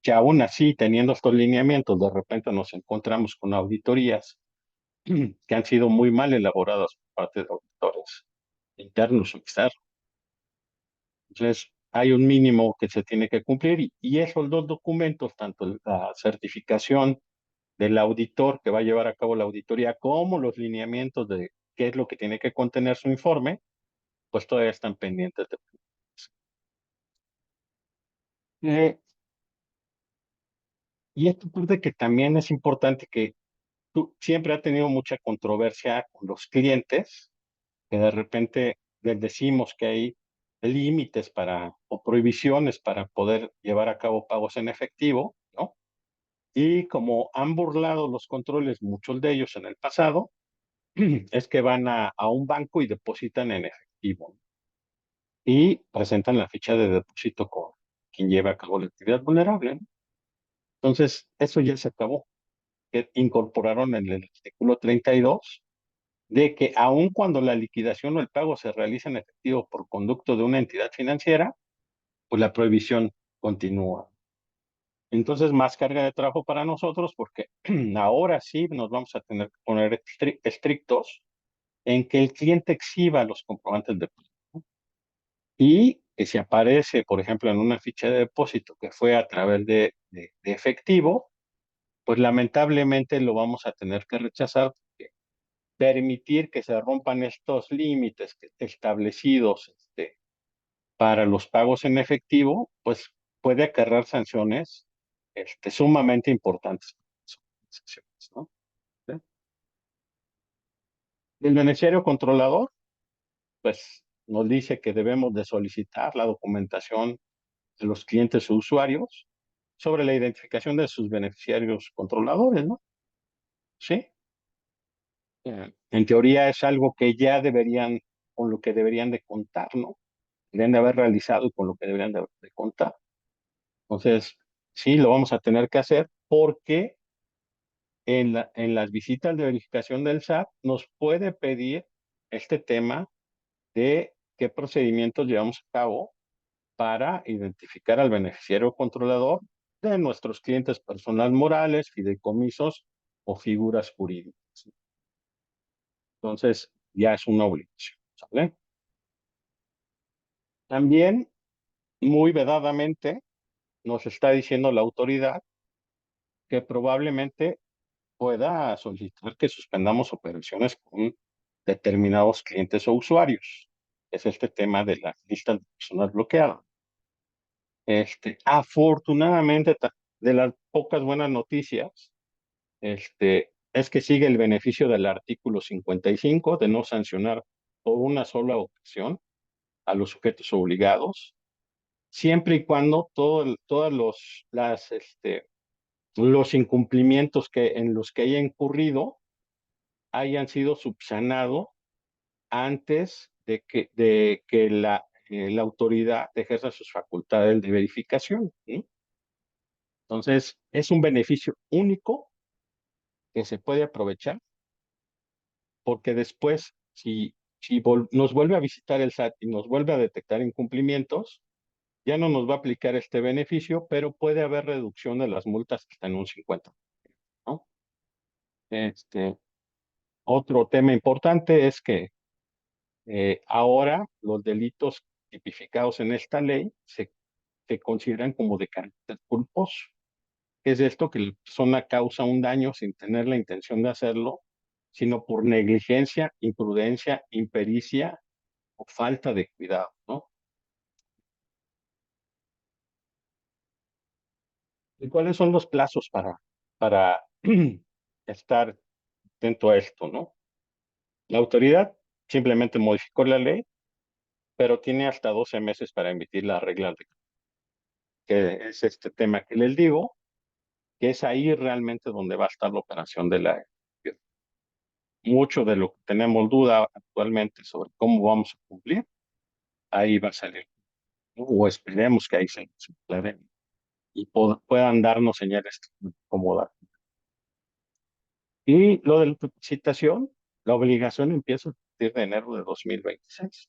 A: Que aún así, teniendo estos lineamientos, de repente nos encontramos con auditorías que han sido muy mal elaboradas por parte de auditores internos o externos. Entonces, hay un mínimo que se tiene que cumplir y esos dos documentos, tanto la certificación del auditor que va a llevar a cabo la auditoría como los lineamientos de qué es lo que tiene que contener su informe, pues todavía están pendientes de... Eh, y esto parte que también es importante que tú siempre ha tenido mucha controversia con los clientes, que de repente les decimos que hay límites para o prohibiciones para poder llevar a cabo pagos en efectivo, ¿no? Y como han burlado los controles, muchos de ellos en el pasado, es que van a un banco y depositan en efectivo y presentan la ficha de depósito con quien lleva a cabo la actividad vulnerable, ¿no? Entonces, eso ya se acabó, que incorporaron en el artículo 32 de que aun cuando la liquidación o el pago se realiza en efectivo por conducto de una entidad financiera, pues la prohibición continúa. Entonces, más carga de trabajo para nosotros porque ahora sí nos vamos a tener que poner estrictos en que el cliente exhiba los comprobantes de pago, ¿no? Y que si aparece, por ejemplo, en una ficha de depósito que fue a través de efectivo, pues lamentablemente lo vamos a tener que rechazar porque permitir que se rompan estos límites establecidos para los pagos en efectivo, pues puede acarrear sanciones sumamente importantes para las organizaciones, ¿no? ¿Sí? El beneficiario controlador, pues nos dice que debemos de solicitar la documentación de los clientes o usuarios sobre la identificación de sus beneficiarios controladores, ¿no? Sí. En teoría es algo que ya deberían, con lo que deberían de contar, ¿no? Deberían de haber realizado y con lo que deberían de contar. Entonces, sí, lo vamos a tener que hacer porque en las visitas de verificación del SAT nos puede pedir este tema de qué procedimientos llevamos a cabo para identificar al beneficiario controlador de nuestros clientes personales morales, fideicomisos o figuras jurídicas. Entonces, ya es una obligación, ¿sale? También, muy vedadamente, nos está diciendo la autoridad que probablemente pueda solicitar que suspendamos operaciones con determinados clientes o usuarios. Es este tema de las listas de personas bloqueadas. Afortunadamente, de las pocas buenas noticias, es que sigue el beneficio del artículo 55 de no sancionar por una sola ocasión a los sujetos obligados, siempre y cuando todos los incumplimientos en los que haya incurrido hayan sido subsanados antes de que la autoridad ejerza sus facultades de verificación, ¿sí? Entonces, es un beneficio único que se puede aprovechar porque después, si nos vuelve a visitar el SAT y nos vuelve a detectar incumplimientos, ya no nos va a aplicar este beneficio, pero puede haber reducción de las multas hasta en un 50, ¿no? Este, Otro tema importante es que ahora los delitos tipificados en esta ley se consideran como de carácter culposo. Es esto que la persona causa un daño sin tener la intención de hacerlo, sino por negligencia, imprudencia, impericia o falta de cuidado, ¿no? ¿Y cuáles son los plazos para estar atento a esto, ¿no? La autoridad simplemente modificó la ley, pero tiene hasta 12 meses para emitir las reglas que es este tema que les digo, que es ahí realmente donde va a estar la operación de la... Mucho de lo que tenemos duda actualmente sobre cómo vamos a cumplir, ahí va a salir, ¿no? O esperemos que ahí se aclare. y puedan darnos señales como dar. Y lo de la capacitación, la obligación empieza a partir de enero de 2026.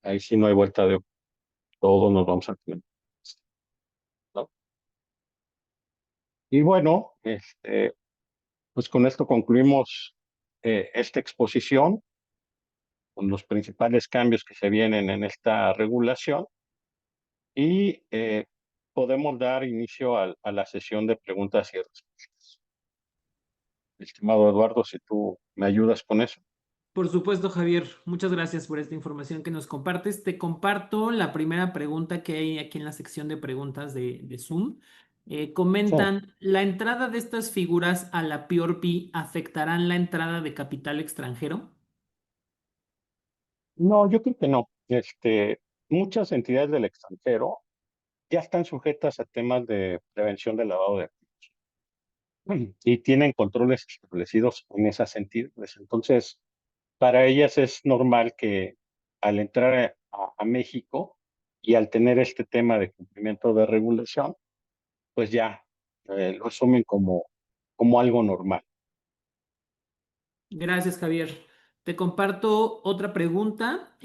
A: Ahí sí no hay vuelta de hoja. Todos nos vamos a tener, ¿no? Y bueno, pues con esto concluimos esta exposición con los principales cambios que se vienen en esta regulación y podemos dar inicio a la sesión de preguntas y respuestas. Estimado Eduardo, si tú me ayudas con eso.
B: Por supuesto, Javier, muchas gracias por esta información que nos compartes. Te comparto la primera pregunta que hay aquí en la sección de preguntas de Zoom.
A: Sí.
B: Comentan, ¿la entrada de estas figuras a la PRP afectarán la entrada de capital extranjero?
A: No, yo creo que no. Muchas entidades del extranjero ya están sujetas a temas de prevención del lavado de activos y tienen controles establecidos en esas entidades. Entonces, para ellas es normal que al entrar a México y al tener este tema de cumplimiento de regulación, pues ya lo asumen como algo normal.
B: Gracias, Javier. Te comparto otra pregunta.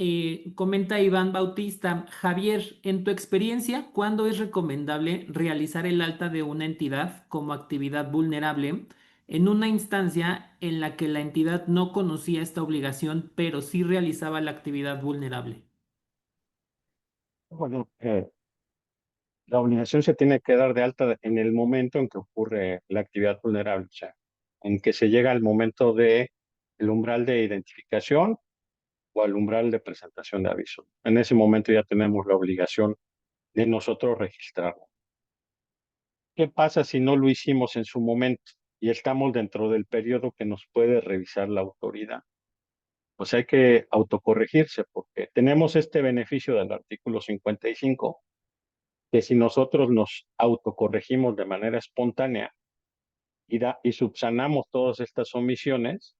B: Comenta Iván Bautista. Javier, en tu experiencia, ¿cuándo es recomendable realizar el alta de una entidad como actividad vulnerable en una instancia en la que la entidad no conocía esta obligación, pero sí realizaba la actividad vulnerable?
A: Bueno, la obligación se tiene que dar de alta en el momento en que ocurre la actividad vulnerable, o sea, en que se llega al momento de el umbral de identificación o al umbral de presentación de aviso. En ese momento ya tenemos la obligación de nosotros registrarlo. ¿Qué pasa si no lo hicimos en su momento y estamos dentro del periodo que nos puede revisar la autoridad? Pues hay que autocorregirse porque tenemos este beneficio del artículo 55, que si nosotros nos autocorregimos de manera espontánea y subsanamos todas estas omisiones,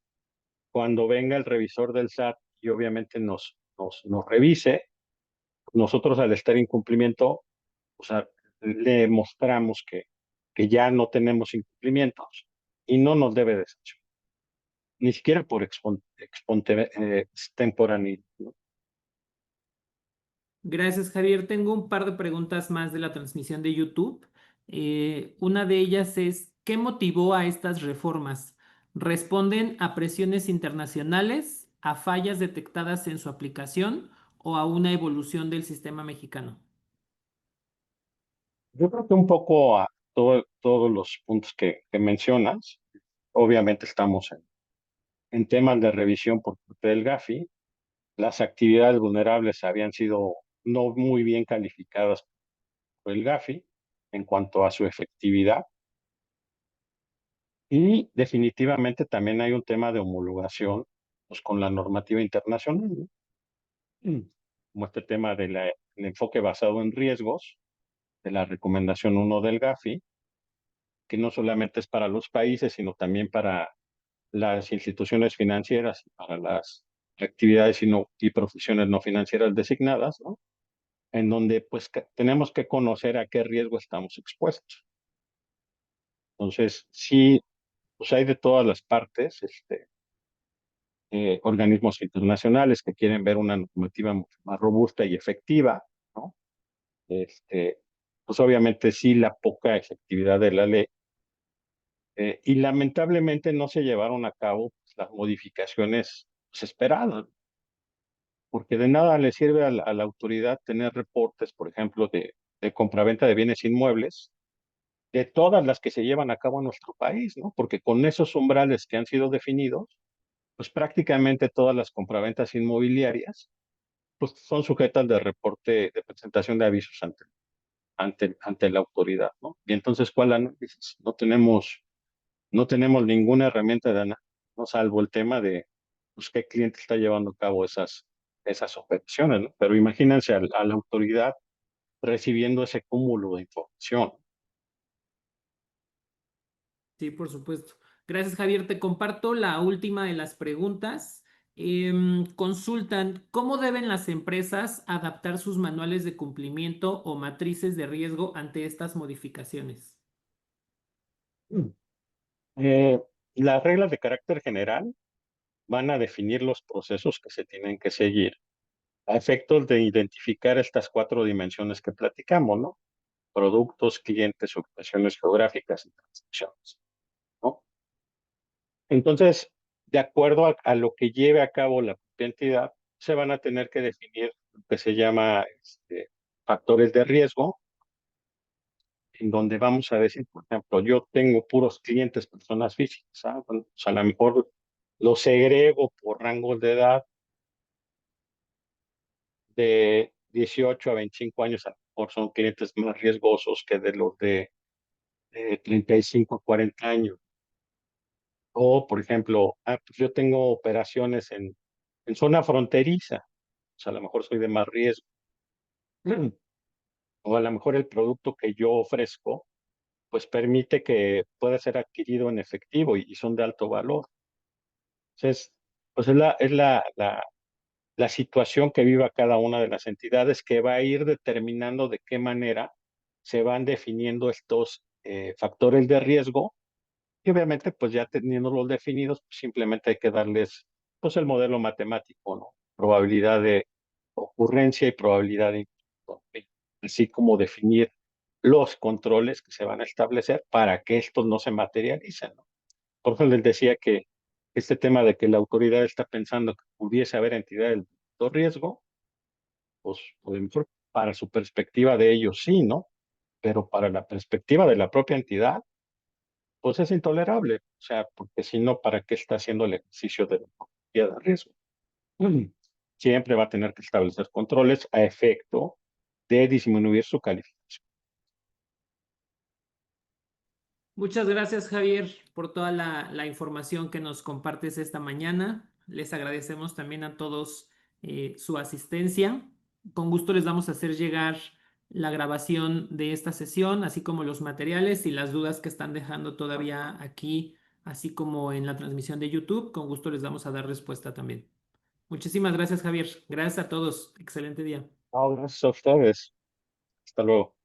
A: cuando venga el revisor del SAT y obviamente nos revise, nosotros al estar en cumplimiento, o sea, le mostramos que ya no tenemos incumplimientos y no nos debe de sancionar, ni siquiera por extemporaneidad, ¿no?
B: Gracias, Javier. Tengo un par de preguntas más de la transmisión de YouTube. Una de ellas es, ¿qué motivó a estas reformas? ¿Responden a presiones internacionales, a fallas detectadas en su aplicación o a una evolución del sistema mexicano?
A: Yo creo que un poco a todos los puntos que mencionas, obviamente estamos en temas de revisión por parte del GAFI. Las actividades vulnerables habían sido no muy bien calificadas por el GAFI en cuanto a su efectividad. Y definitivamente también hay un tema de homologación pues, con la normativa internacional, ¿no? Como este tema del enfoque basado en riesgos, de la recomendación uno del GAFI, que no solamente es para los países, sino también para las instituciones financieras y para las actividades y profesiones no financieras designadas, ¿no? En donde pues tenemos que conocer a qué riesgo estamos expuestos. Entonces, sí, pues hay de todas las partes, organismos internacionales que quieren ver una normativa mucho más robusta y efectiva, ¿no? Este, pues obviamente sí la poca efectividad de la ley y lamentablemente no se llevaron a cabo pues, las modificaciones pues, esperadas, porque de nada le sirve a la autoridad tener reportes, por ejemplo, de compraventa de bienes inmuebles, de todas las que se llevan a cabo en nuestro país, ¿no? Porque con esos umbrales que han sido definidos, pues prácticamente todas las compraventas inmobiliarias pues son sujetas de reporte de presentación de avisos ante la autoridad, ¿no? Y entonces, ¿cuál análisis? No tenemos ninguna herramienta de análisis, ¿no? Salvo el tema de pues, qué cliente está llevando a cabo esas operaciones, ¿no? Pero imagínense a la autoridad recibiendo ese cúmulo de información.
B: Sí, por supuesto. Gracias, Javier. Te comparto la última de las preguntas. Consultan cómo deben las empresas adaptar sus manuales de cumplimiento o matrices de riesgo ante estas modificaciones.
A: Mm. Eh, las reglas de carácter general van a definir los procesos que se tienen que seguir a efectos de identificar estas cuatro dimensiones que platicamos, ¿no? Productos, clientes, ubicaciones geográficas y transacciones, ¿no? Entonces, de acuerdo a lo que lleve a cabo la propia entidad, se van a tener que definir lo que se llama factores de riesgo, en donde vamos a decir, por ejemplo, yo tengo puros clientes, personas físicas, ¿ah? Bueno, pues a lo mejor los segrego por rangos de edad de 18 a 25 años, a lo mejor son clientes más riesgosos que de los de 35 a 40 años. O, por ejemplo, pues yo tengo operaciones en zona fronteriza, pues a lo mejor soy de más riesgo. O a lo mejor el producto que yo ofrezco, pues permite que pueda ser adquirido en efectivo y son de alto valor. Entonces, pues la situación que viva cada una de las entidades que va a ir determinando de qué manera se van definiendo estos factores de riesgo. Y obviamente, pues ya teniéndolos definidos, pues simplemente hay que darles, pues el modelo matemático, ¿no? Probabilidad de ocurrencia y probabilidad de impacto, así como definir los controles que se van a establecer para que estos no se materialicen, ¿no? Por eso les decía que este tema de que la autoridad está pensando que pudiese haber entidades de alto riesgo, pues a lo mejor para su perspectiva de ellos sí, ¿no? Pero para la perspectiva de la propia entidad, pues es intolerable. O sea, porque si no, ¿para qué está haciendo el ejercicio de la probabilidad de riesgo? Mm. Siempre va a tener que establecer controles a efecto de disminuir su calificación.
B: Muchas gracias, Javier, por toda la información que nos compartes esta mañana. Les agradecemos también a todos su asistencia. Con gusto les vamos a hacer llegar la grabación de esta sesión, así como los materiales y las dudas que están dejando todavía aquí, así como en la transmisión de YouTube. Con gusto les vamos a dar respuesta también. Muchísimas gracias, Javier. Gracias a todos. Excelente día.
A: No, gracias a ustedes. Hasta luego.